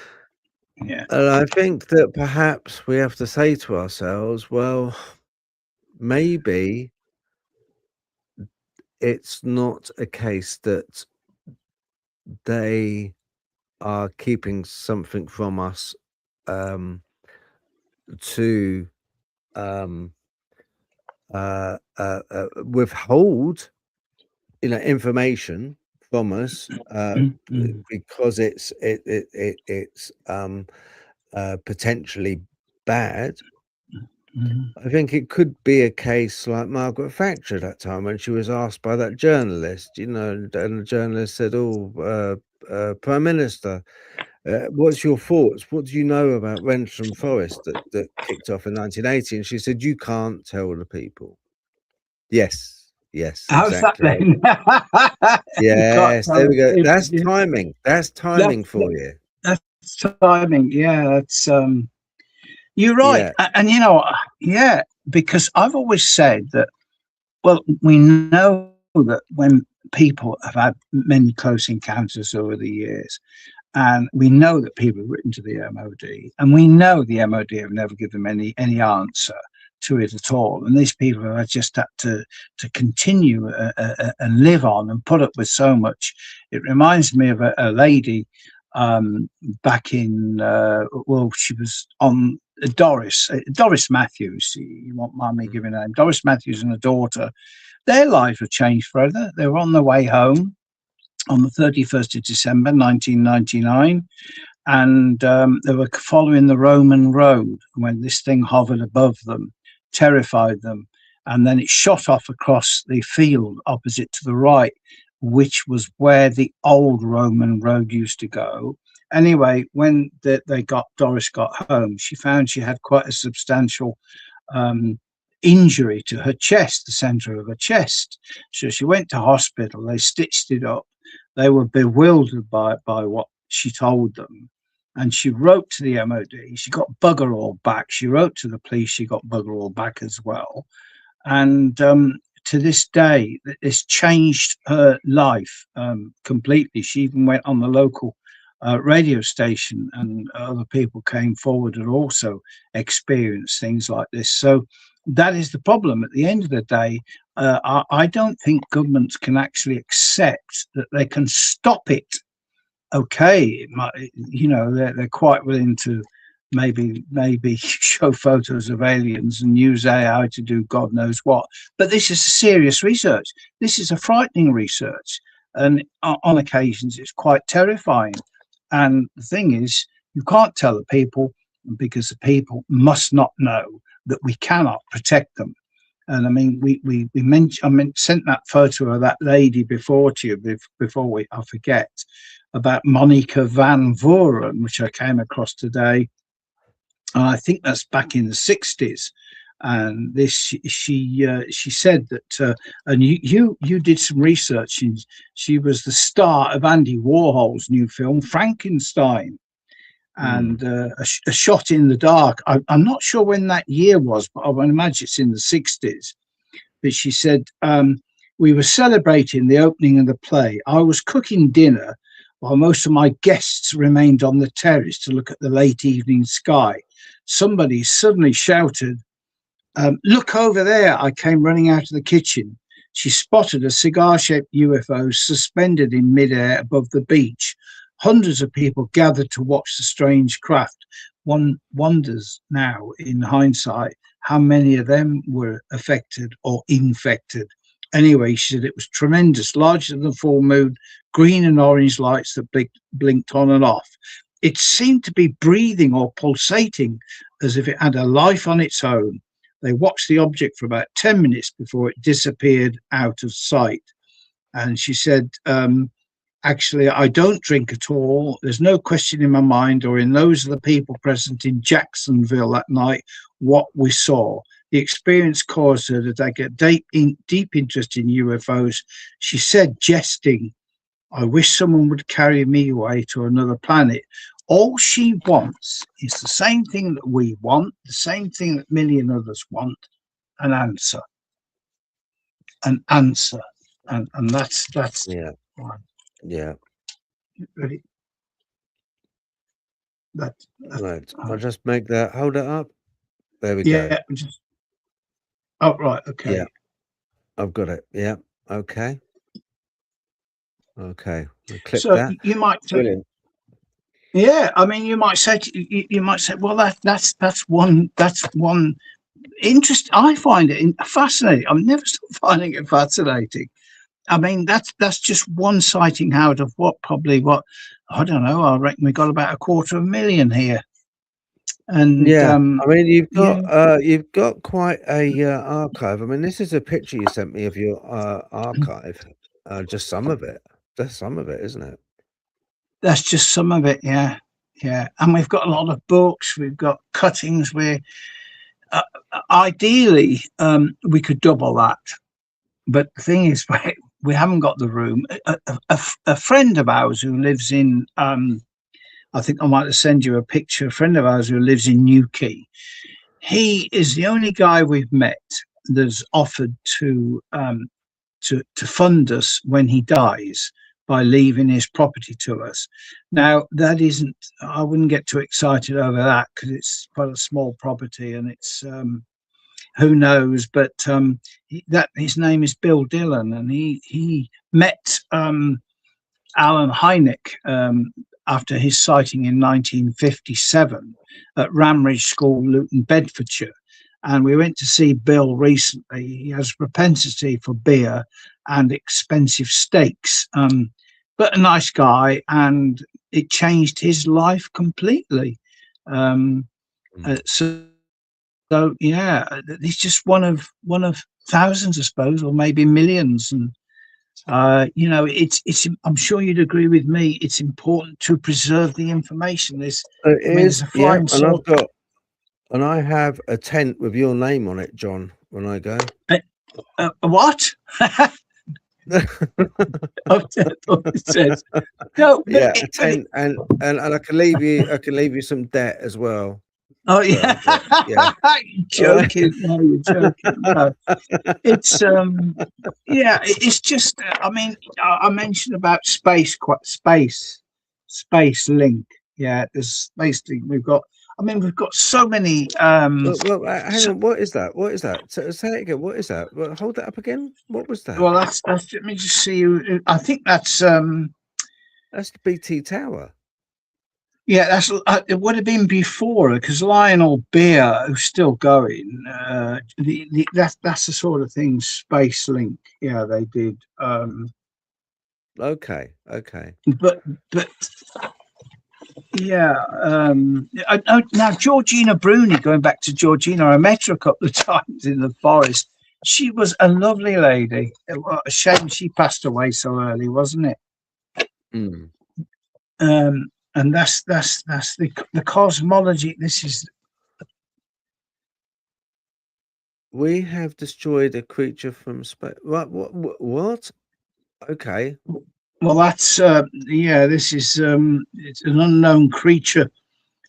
Yeah. And I think that perhaps we have to say to ourselves, well, maybe it's not a case that they are keeping something from us to withhold, you know, information from us because it's potentially bad. I think it could be a case like Margaret Thatcher at that time when she was asked by that journalist, you know, and the journalist said, "Oh, Prime Minister, what's your thoughts? What do you know about Rendlesham Forest that kicked off in 1980?" And she said, "You can't tell the people." Yes, How's exactly. that then? Yes, there we go. That's Yeah. timing. That's timing for you. That's timing. Yeah, that's you're right. Yeah. And you know, yeah, because I've always said that, well, we know that when people have had many close encounters over the years, and we know that people have written to the MOD, and we know the MOD have never given them any answer to it at all. And these people have just had to continue and live on and put up with so much. It reminds me of a lady back in, well, she was on Doris Matthews. You won't mind me giving her name. Doris Matthews and her daughter, their lives were changed forever. They were on their way home on the 31st of December 1999, and they were following the Roman road when this thing hovered above them, terrified them, and then it shot off across the field opposite to the right, which was where the old Roman road used to go. Anyway, when Doris got home, she found she had quite a substantial injury to her chest, the center of her chest. So she went to hospital. They stitched it up. They were bewildered by what she told them. And she wrote to the MOD. She got bugger all back. She wrote to the police. She got bugger all back as well. And to this day, it's changed her life completely. She even went on the local radio station, and other people came forward and also experienced things like this. So that is the problem. At the end of the day, I don't think governments can actually accept that they can stop it. Okay, they're quite willing to maybe show photos of aliens and use AI to do God knows what. But this is serious research. This is a frightening research, and on occasions it's quite terrifying. And the thing is, you can't tell the people, because the people must not know that we cannot protect them. And I mean, we mentioned, sent that photo of that lady before to you before I forget, about Monica Van Voren, which I came across today. I think that's back in the 60s. And this, she said that, and you did some research, and she was the star of Andy Warhol's new film Frankenstein, and a shot in the dark. I'm not sure when that year was, but I would imagine it's in the 60s. But she said, we were celebrating the opening of the play. I was cooking dinner while most of my guests remained on the terrace to look at the late evening sky. Somebody suddenly shouted, look over there. I came running out of the kitchen. She spotted a cigar-shaped UFO suspended in midair above the beach. Hundreds of people gathered to watch the strange craft. One wonders now, in hindsight, how many of them were affected or infected. Anyway, she said it was tremendous, larger than the full moon, green and orange lights that blinked on and off. It seemed to be breathing or pulsating as if it had a life on its own. They watched the object for about 10 minutes before it disappeared out of sight. And she said, actually, I don't drink at all. There's no question in my mind or in those of the people present in Jacksonville that night what we saw. The experience caused her to take a deep interest in UFOs. She said, jesting, I wish someone would carry me away to another planet. All she wants is the same thing that we want, the same thing that a million others want, an answer. An answer. And that's Yeah. Yeah. Ready? Right. I'll just make that. Hold it up. There we go. go. Oh, right. Okay. Yeah. I've got it. Yeah. Okay. Okay. We'll click so that. You might. Brilliant. Yeah. I mean, you might say. Well, that's one interest. I find it fascinating. I'm never stopped finding it fascinating. I mean, that's just one sighting out of what I don't know. I reckon we got about 250,000 here. And yeah, I mean, you've got quite a archive. I mean, this is a picture you sent me of your archive. Just some of it. Just some of it, isn't it? That's just some of it. Yeah, yeah. And we've got a lot of books. We've got cuttings. Where ideally we could double that, but the thing is, we haven't got the room. A friend of ours who lives in, I think I might have sent you a picture. A friend of ours who lives in Newquay. He is the only guy we've met that's offered to fund us when he dies by leaving his property to us. Now, that isn't. I wouldn't get too excited over that because it's quite a small property and it's. Who knows? But that his name is Bill Dillon, and he met Alan Hynek after his sighting in 1957 at Ramridge School, Luton, Bedfordshire. And we went to see Bill recently. He has propensity for beer and expensive steaks, but a nice guy, and it changed his life completely. So yeah, it's just one of thousands, I suppose, or maybe millions. And it's. I'm sure you'd agree with me. It's important to preserve the information. There's a flying saucer. And I have a tent with your name on it, John. When I go, what? It says no. Yeah, a tent, and I can leave you. I can leave you some debt as well. Oh yeah, yeah. You're joking. No, you're joking. No. It's it's just. I mean, I mentioned about space link. Yeah, there's basically we've got. I mean, we've got so many. Well, hang on. What is that? What is that? Say it again. What is that? Well, hold that up again. What was that? Well, that's. Let me just see. I think that's. That's the BT Tower. Yeah, that's. It would have been before, because Lionel Beer, who's still going. That's the sort of thing. Space Link. Yeah, they did. Okay. But yeah. Now Georgina Bruni. Going back to Georgina, I met her a couple of times in the forest. She was a lovely lady. What a shame she passed away so early, wasn't it? Mm. And that's the cosmology. This is. We have destroyed a creature from space. What? Okay. Well, that's this is it's an unknown creature,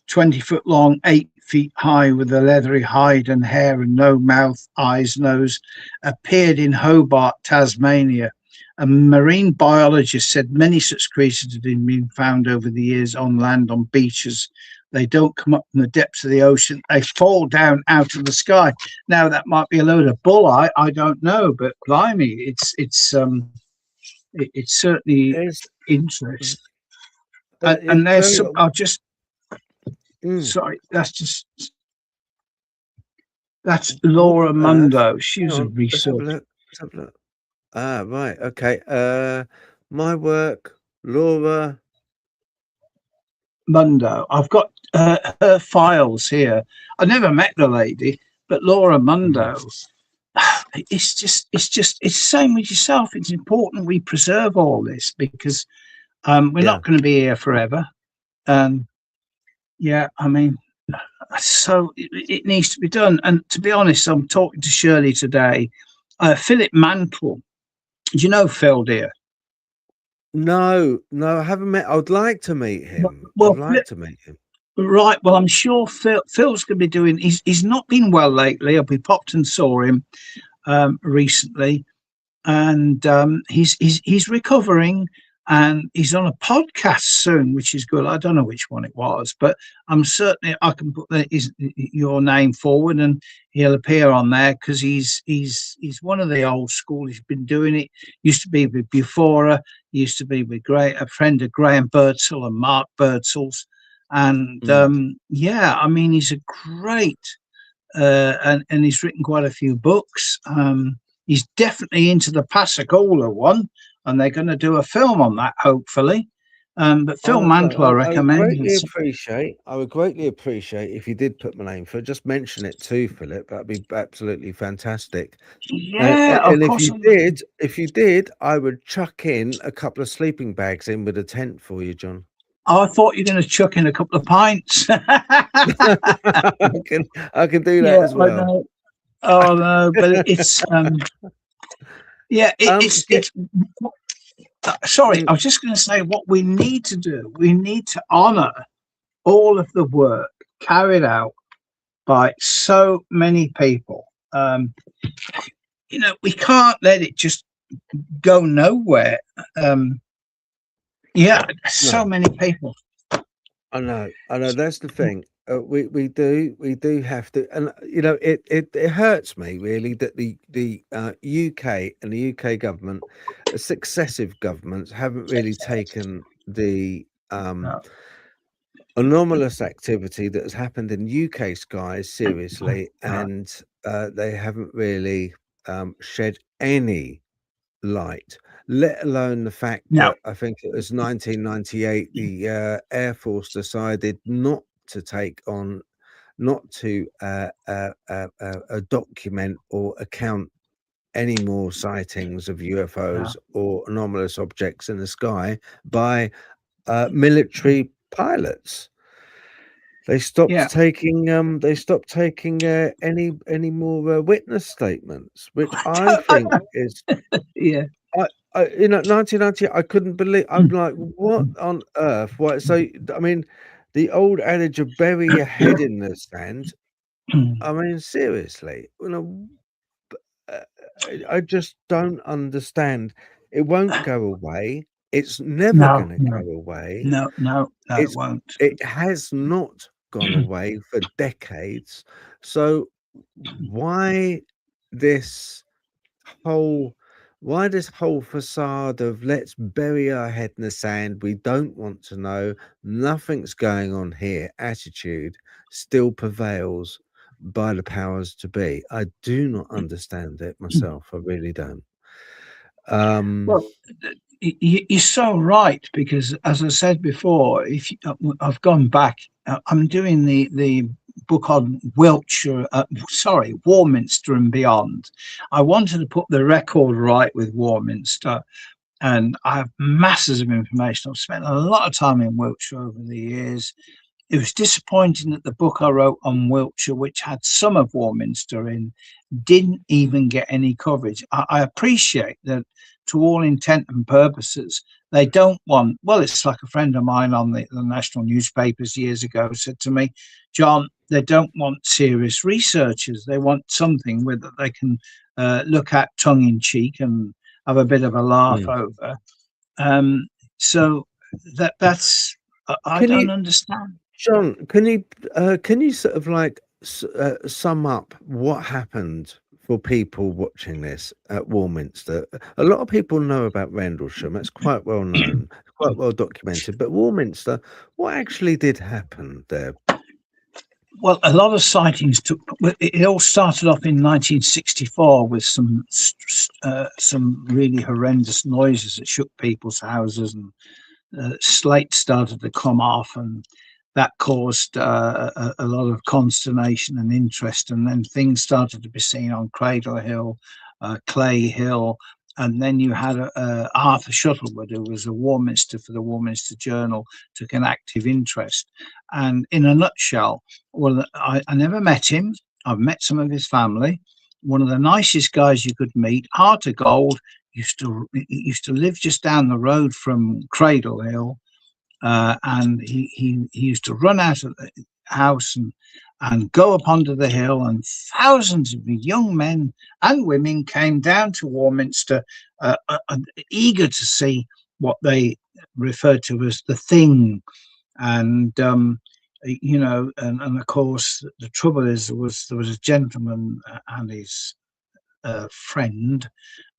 20 foot long, 8 feet high, with a leathery hide and hair and no mouth, eyes, nose. Appeared in Hobart, Tasmania. A marine biologist said many such creatures have been found over the years on land, on beaches. They don't come up from the depths of the ocean. They fall down out of the sky. Now, that might be a load of bull. I don't know, but blimey, it's certainly interesting. And there's some. I'll just. Sorry, that's Laura Mundo. She's a researcher. Let's have a look. Ah, right. Okay. My work, Laura Mundo. I've got her files here. I never met the lady, but Laura Mundo. It's the same with yourself. It's important we preserve all this, because we're not going to be here forever. Yeah, I mean, so it needs to be done. And to be honest, I'm talking to Shirley today. Philip Mantle. Do you know Phil, dear? No, I haven't met. I would like to meet him. Well, I'd like to meet him. Right. Well, I'm sure Phil's going to be doing. He's not been well lately. We popped and saw him recently, and he's recovering, and he's on a podcast soon, which is good. I don't know which one it was, but I'm certain I can put your name forward and he'll appear on there, because he's one of the old school. He's been doing it. Used to be with Bufora, used to be with a friend of Graham Birdsall and Mark Birdsall's, and I mean, he's a great and he's written quite a few books. He's definitely into the Pascagoula one, and they're going to do a film on that, hopefully. But Phil Mantle, I recommend. I would greatly appreciate if you did put my name for it. Just mention it to Philip. That'd be absolutely fantastic. Yeah, and if you did, I would chuck in a couple of sleeping bags in with a tent for you, John. I thought you were going to chuck in a couple of pints. I can do that as well. Oh no, but it's sorry, I was just going to say what we need to do. We need to honour all of the work carried out by so many people. We can't let it just go nowhere. So many people. I know. That's the thing. We do have to, and it hurts me really that the UK and the UK government, successive governments, haven't really taken the anomalous activity that has happened in UK skies seriously, and they haven't really shed any light, let alone the fact that I think it was 1998 the Air Force decided not to document or account any more sightings of UFOs or anomalous objects in the sky by military pilots. They stopped taking any more witness statements, which I think is 1990. I couldn't believe. I'm like, what on earth? What? So I mean, the old adage of bury your head in the sand. I mean, seriously, I just don't understand. It won't go away. It's never going to go away. No, it won't. It has not gone away for decades. So why this whole facade of let's bury our head in the sand, we don't want to know, nothing's going on here attitude still prevails by the powers to be? I do not understand it myself. I really don't. Well, you're so right, because as I said before, I've gone back, I'm doing the book on Wiltshire, Warminster and beyond. I wanted to put the record right with Warminster, and I have masses of information. I've spent a lot of time in Wiltshire over the years. It was disappointing that the book I wrote on Wiltshire, which had some of Warminster in, didn't even get any coverage. I appreciate that, to all intent and purposes, they don't want, well, it's like a friend of mine on the national newspapers years ago said to me, John, they don't want serious researchers. They want something with that they can look at tongue in cheek and have a bit of a laugh over. So that's, I don't understand. John, can you sort of like sum up what happened for people watching this at Warminster? A lot of people know about Rendlesham. It's quite well known, quite well documented. But Warminster, what actually did happen there? Well, a lot of sightings it all started off in 1964 with some really horrendous noises that shook people's houses, and slate started to come off, and that caused a lot of consternation and interest. And then things started to be seen on Cradle Hill, Clay Hill, and then you had Arthur Shuttlewood, who was a Warminster for the Warminster Journal, took an active interest. And in a nutshell, well, I never met him. I've met some of his family. One of the nicest guys you could meet, heart of gold, used to live just down the road from Cradle Hill. And he used to run out of the house and go up onto the hill, and thousands of young men and women came down to Warminster, eager to see what they referred to as the thing. And and of course the trouble is there was a gentleman and his friend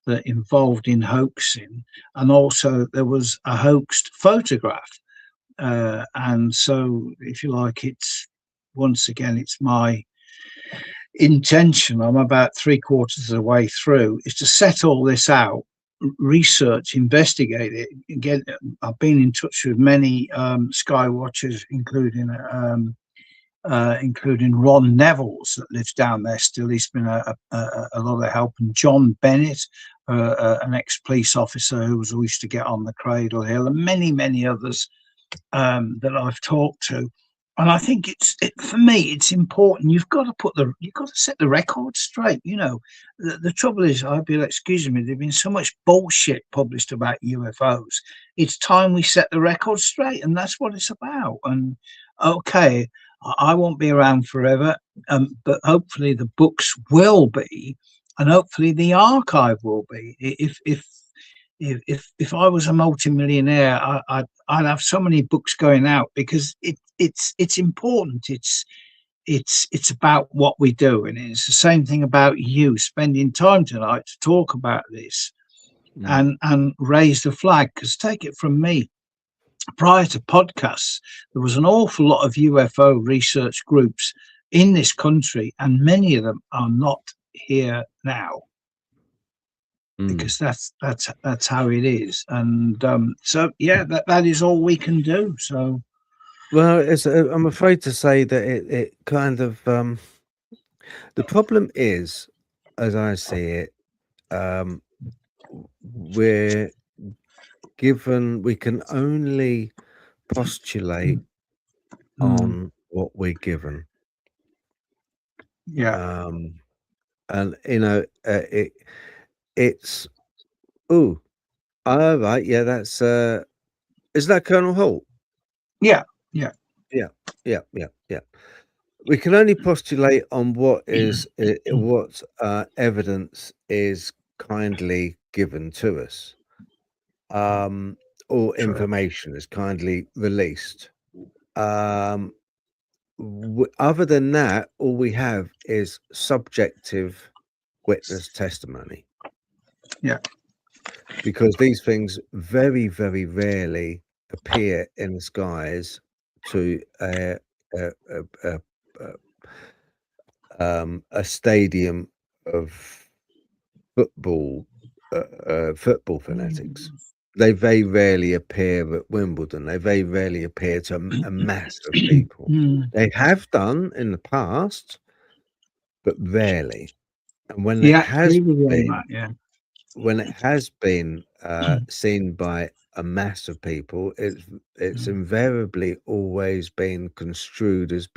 that involved in hoaxing, and also there was a hoaxed photograph. And so, if you like, it's my intention, I'm about 3/4 of the way through, is to set all this out, research, investigate it, I've been in touch with many sky watchers, including Ron Neville's that lives down there still. He's been a lot of help, and John Bennett, an ex-police officer who used to get on the Cradle Hill, and many others that I've talked to. And I think for me, it's important. You've got to set the record straight. The trouble is, excuse me, there's been so much bullshit published about UFOs. It's time we set the record straight, and that's what it's about. And okay, I won't be around forever, but hopefully the books will be, and hopefully the archive will be. If I was a multimillionaire, I'd have so many books going out, because it's important. It's about what we do, and it's the same thing about you spending time tonight to talk about this and raise the flag. Because take it from me, prior to podcasts, there was an awful lot of UFO research groups in this country, and many of them are not here now. Because that's how it is. And so yeah, that is all we can do. So well, I'm afraid to say that it kind of the problem is, as I see it, we can only postulate on what we're given. And it's all right, yeah, that's is that Colonel Halt? Yeah. We can only postulate on what is what evidence is kindly given to us, or information is kindly released. other than that, all we have is subjective witness testimony. Yeah. Because these things very, very rarely appear in the skies to a stadium of football fanatics. They very rarely appear at Wimbledon. They very rarely appear to a mass of people. They have done in the past, but rarely. And when it has been, when it has been seen by a mass of people, it's invariably always been construed as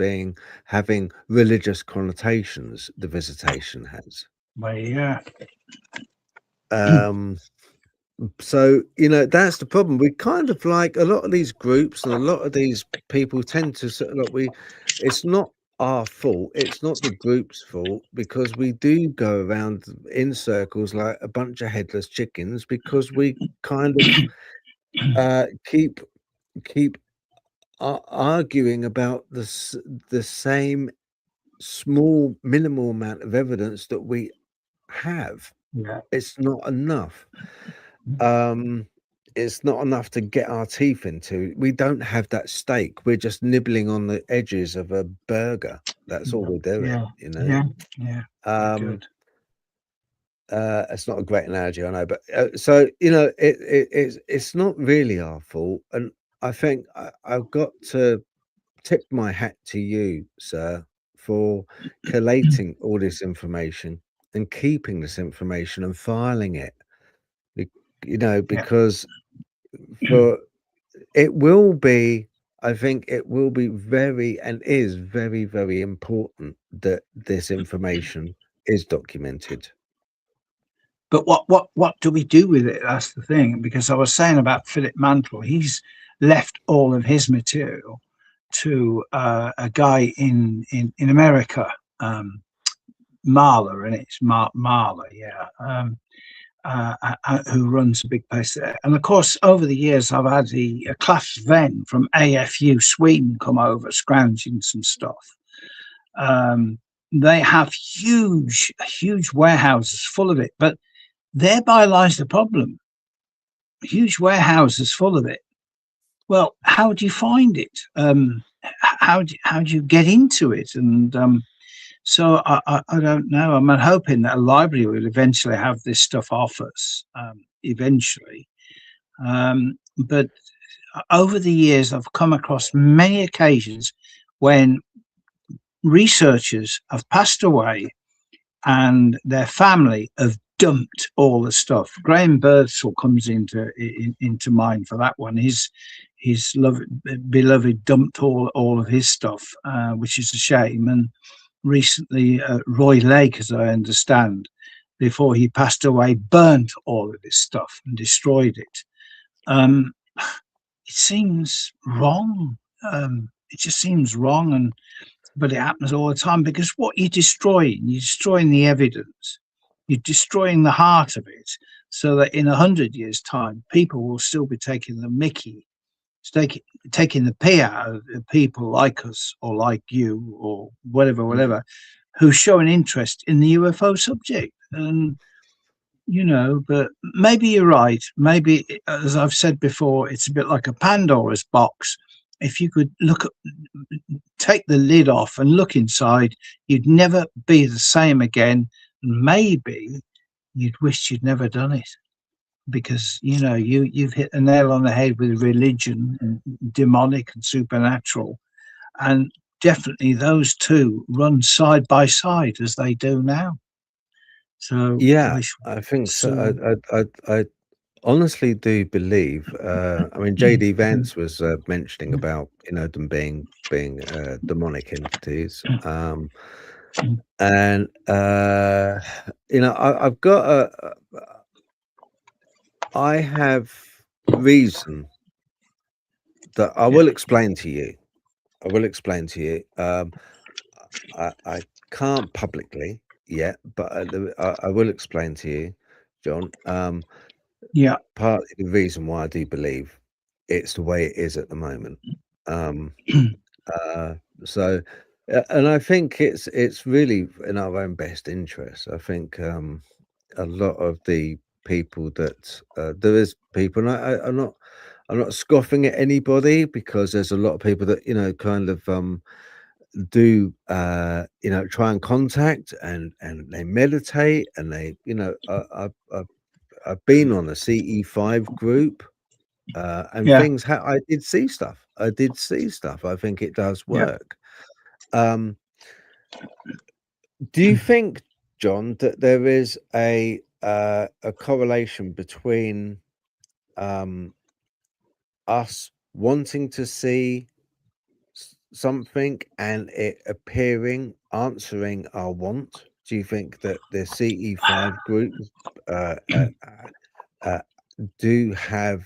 having religious connotations. The visitation has. Well, yeah. So, you know, that's the problem. We kind of like a lot of these groups and a lot of these people tend to sort of like it's not our fault. It's not the group's fault, because we do go around in circles like a bunch of headless chickens, because we kind of keep arguing about the same small minimal amount of evidence that we have. Yeah. It's not enough. It's not enough to get our teeth into. We don't have that steak. We're just nibbling on the edges of a burger. That's all we're doing, you know. Good. It's not a great analogy, I know, but so, you know, it's not really our fault. And I think I've got to tip my hat to you, sir, for collating all this information and keeping this information and filing it. You know, because it will be, I think it will be very and is very, very important that this information is documented. But what do we do with it? That's the thing. Because I was saying about Philip Mantle, he's left all of his material to a guy in America, Marla, and it's Marla, yeah. Who runs a big place there. And of course, over the years, I've had a Klaus Venn from AFU Sweden come over, scrounging some stuff. They have huge warehouses full of it, but thereby lies the problem. Huge warehouses full of it. Well, how do you find it? How do you get into it? And so I don't know. I'm hoping that a library will eventually have this stuff off us, eventually. But over the years, I've come across many occasions when researchers have passed away and their family have dumped all the stuff. Graham Birdsall comes into mind for that one. His beloved dumped all of his stuff, which is a shame. And recently, Roy Lake, as I understand, before he passed away, burnt all of his stuff and destroyed it. It seems wrong. It just seems wrong, but it happens all the time, because what you're destroying the evidence. You're destroying the heart of it, so that in 100 years' time, people will still be taking the mickey, taking the pee out of people like us or like you or whatever, who show an interest in the UFO subject. And, you know, but maybe you're right. Maybe, as I've said before, it's a bit like a Pandora's box. If you could take the lid off and look inside, you'd never be the same again. Maybe you'd wish you'd never done it, because, you know, you've hit the nail on the head with religion and demonic and supernatural, and definitely those two run side by side as they do now. So yeah, I think so. I honestly do believe. I mean, JD Vance was mentioning about, you know, them being demonic entities. And you know, I've got I have reason that I will explain to you. I can't publicly yet, but I will explain to you, John. Yeah. Partly the reason why I do believe it's the way it is at the moment. So, and I think it's really in our own best interest. I think a lot of the people that there is people, and I'm not scoffing at anybody, because there's a lot of people that kind of do try and contact, and they meditate, and they I've been on a CE5 group, and Yeah, things. I did see stuff. I think it does yeah. work. Do you think, John, that there is a correlation between us wanting to see something and it appearing, answering our want? Do you think that the CE5 groups do have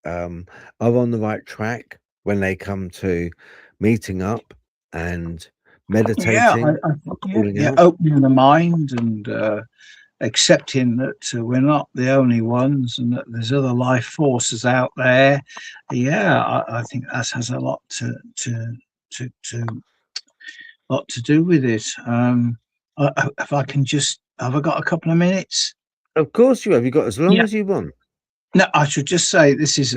are on the right track when they come to meeting up and meditating, calling out? Opening the mind and accepting that we're not the only ones and that there's other life forces out there. Yeah, I think that has a lot to do with it. If I can just, have I got a couple of minutes? Of course you have. You got as long as you want. No, I should just say this is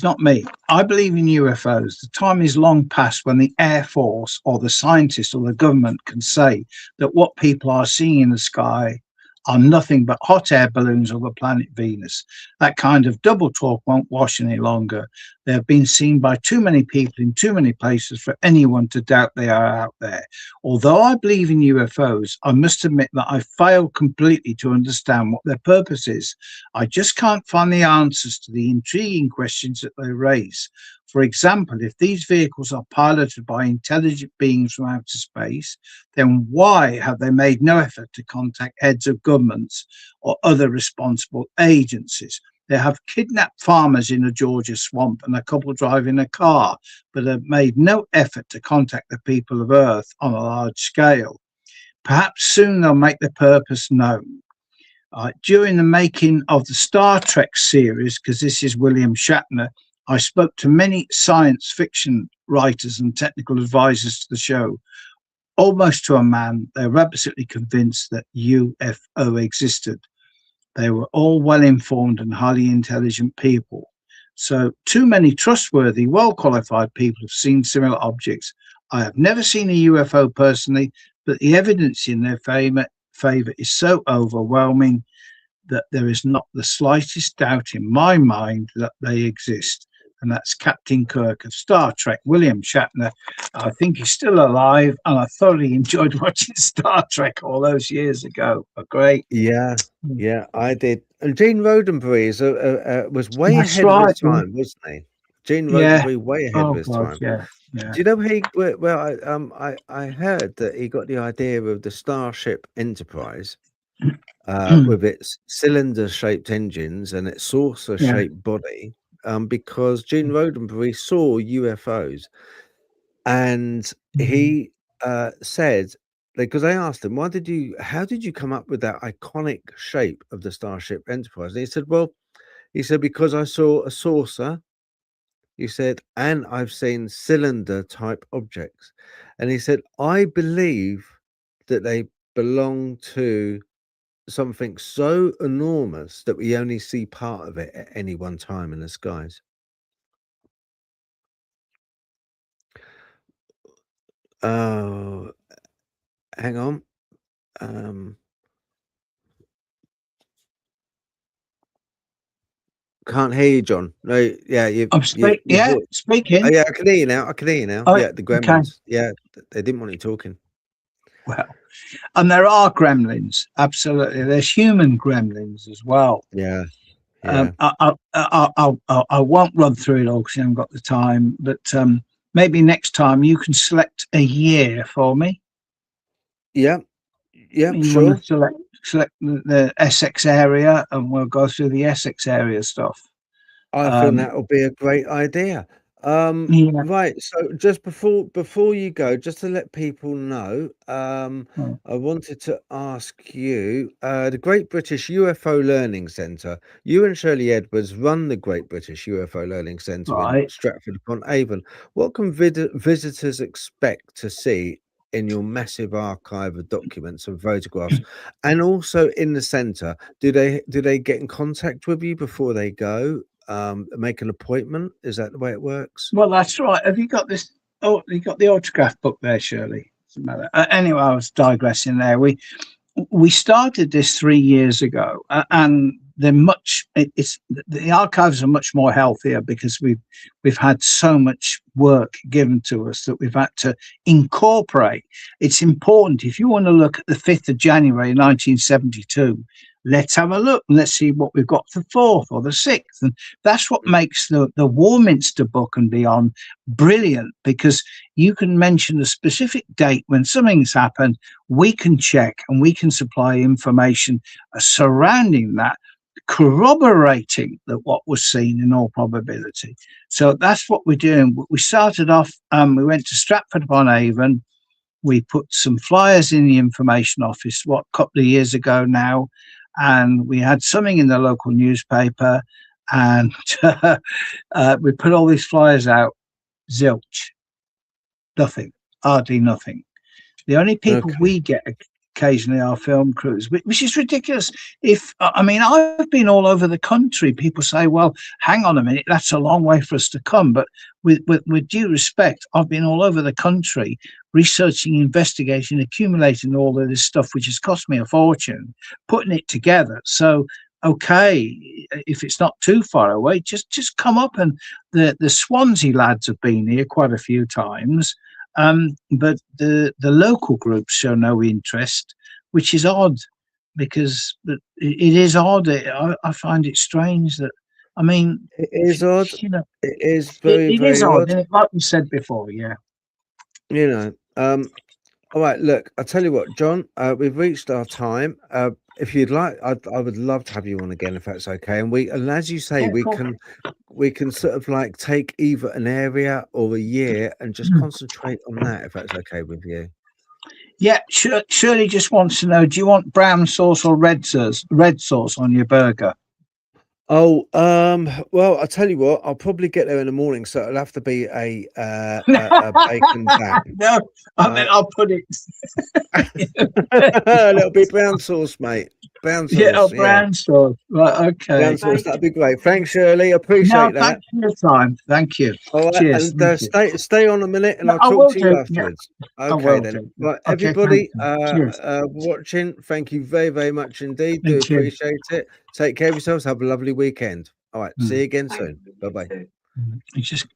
not me. I believe in UFOs. The time is long past when the Air Force or the scientists or the government can say that what people are seeing in the sky are nothing but hot air balloons of the planet Venus. That kind of double talk won't wash any longer. They have been seen by too many people in too many places for anyone to doubt they are out there. Although I believe in UFOs, I must admit that I fail completely to understand what their purpose is. I just can't find the answers to the intriguing questions that they raise. For example, if these vehicles are piloted by intelligent beings from outer space, then why have they made no effort to contact heads of governments or other responsible agencies? They have kidnapped farmers in a Georgia swamp and a couple driving a car, but have made no effort to contact the people of Earth on a large scale. Perhaps soon they'll make their purpose known. During the making of the Star Trek series, because this is William Shatner, I spoke to many science fiction writers and technical advisors to the show. Almost to a man, they were absolutely convinced that UFO existed. They were all well-informed and highly intelligent people. So too many trustworthy, well-qualified people have seen similar objects. I have never seen a UFO personally, but the evidence in their favour is so overwhelming that there is not the slightest doubt in my mind that they exist. And that's Captain Kirk of Star Trek, William Shatner. I think he's still alive, and I thoroughly enjoyed watching Star Trek all those years ago. Great. Yeah, I did. And Gene Roddenberry was way ahead of his time, wasn't he? Gene Roddenberry way ahead of his time. Yeah. Do you know I heard that he got the idea of the Starship Enterprise with its cylinder-shaped engines and its saucer-shaped body, because Gene Roddenberry saw UFOs, and he said, because I asked him, how did you come up with that iconic shape of the Starship Enterprise? And he said, because I saw a saucer, he said, and I've seen cylinder type objects. And he said, I believe that they belong to something so enormous that we only see part of it at any one time in the skies. Oh, hang on. Can't hear you, John. No, yeah, I'm speaking. Oh, yeah, I can hear you now. Oh, yeah, the gremlins. Okay. Yeah, they didn't want you talking. Well, and there are gremlins. Absolutely, there's human gremlins as well. Yeah. I won't run through it all because I haven't got the time. But maybe next time you can select a year for me. Yeah, you sure. Want to select the Essex area, and we'll go through the Essex area stuff. I think that will be a great idea. Yeah. Right. So just before you go, just to let people know, I wanted to ask you, the Great British UFO Learning Centre. You and Shirley Edwards run the Great British UFO Learning Centre in Right. Stratford upon Avon. What can visitors expect to see in your massive archive of documents and photographs, and also in the centre? Do they get in contact with you before they go? Make an appointment? Is that the way it works? Well, that's right. Have you got this? Oh, you got the autograph book there, Shirley. Doesn't matter. Anyway, I was digressing there. We started this 3 years ago, and they're much. It's the archives are much more healthier because we've had so much work given to us that we've had to incorporate. It's important if you want to look at the 5th of January 1972. Let's have a look and let's see what we've got for 4th or the 6th. And that's what makes the Warminster book and beyond brilliant, because you can mention a specific date when something's happened. We can check and we can supply information surrounding that, corroborating that what was seen in all probability. So that's what we're doing. We started off, we went to Stratford upon Avon. We put some flyers in the information office, a couple of years ago now, and we had something in the local newspaper, and we put all these flyers out. Zilch. Nothing. Hardly nothing. The only people we get occasionally are film crews, which is ridiculous. I've been all over the country. People say, well, hang on a minute, that's a long way for us to come. But with due respect, I've been all over the country researching, investigating, accumulating all of this stuff, which has cost me a fortune, putting it together. So, okay, if it's not too far away, just come up. And the Swansea lads have been here quite a few times. But the local groups show no interest, which is odd, because it is odd. I find it strange that, it is odd. You know, it is very, it very is odd. odd, like we said before. Yeah. All right, look, I'll tell you what, John, we've reached our time. If you'd like, I would love to have you on again, if that's okay. And as you say, Yeah, we can sort of like take either an area or a year and just concentrate on that, if that's okay with you. Yeah, Shirley just wants to know, do you want brown sauce or red sauce on your burger? Oh, well, I'll tell you what, I'll probably get there in the morning, so it'll have to be a bacon back. No, I'll put it. It'll be brown sauce, mate. Brown sauce. Brown sauce. Right, okay. Brown sauce, that'd be great. Thanks, Shirley. Appreciate that. Thanks for your time. Thank you. All right, cheers. And stay on a minute, and I'll talk to you afterwards. Yeah. Okay, then. Right, everybody watching, thank you very, very much indeed. Do appreciate it. Take care of yourselves. Have a lovely weekend. All right, see you again soon. Bye-bye. It's just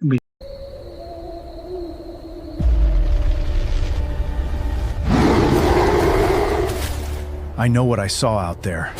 I know what I saw out there.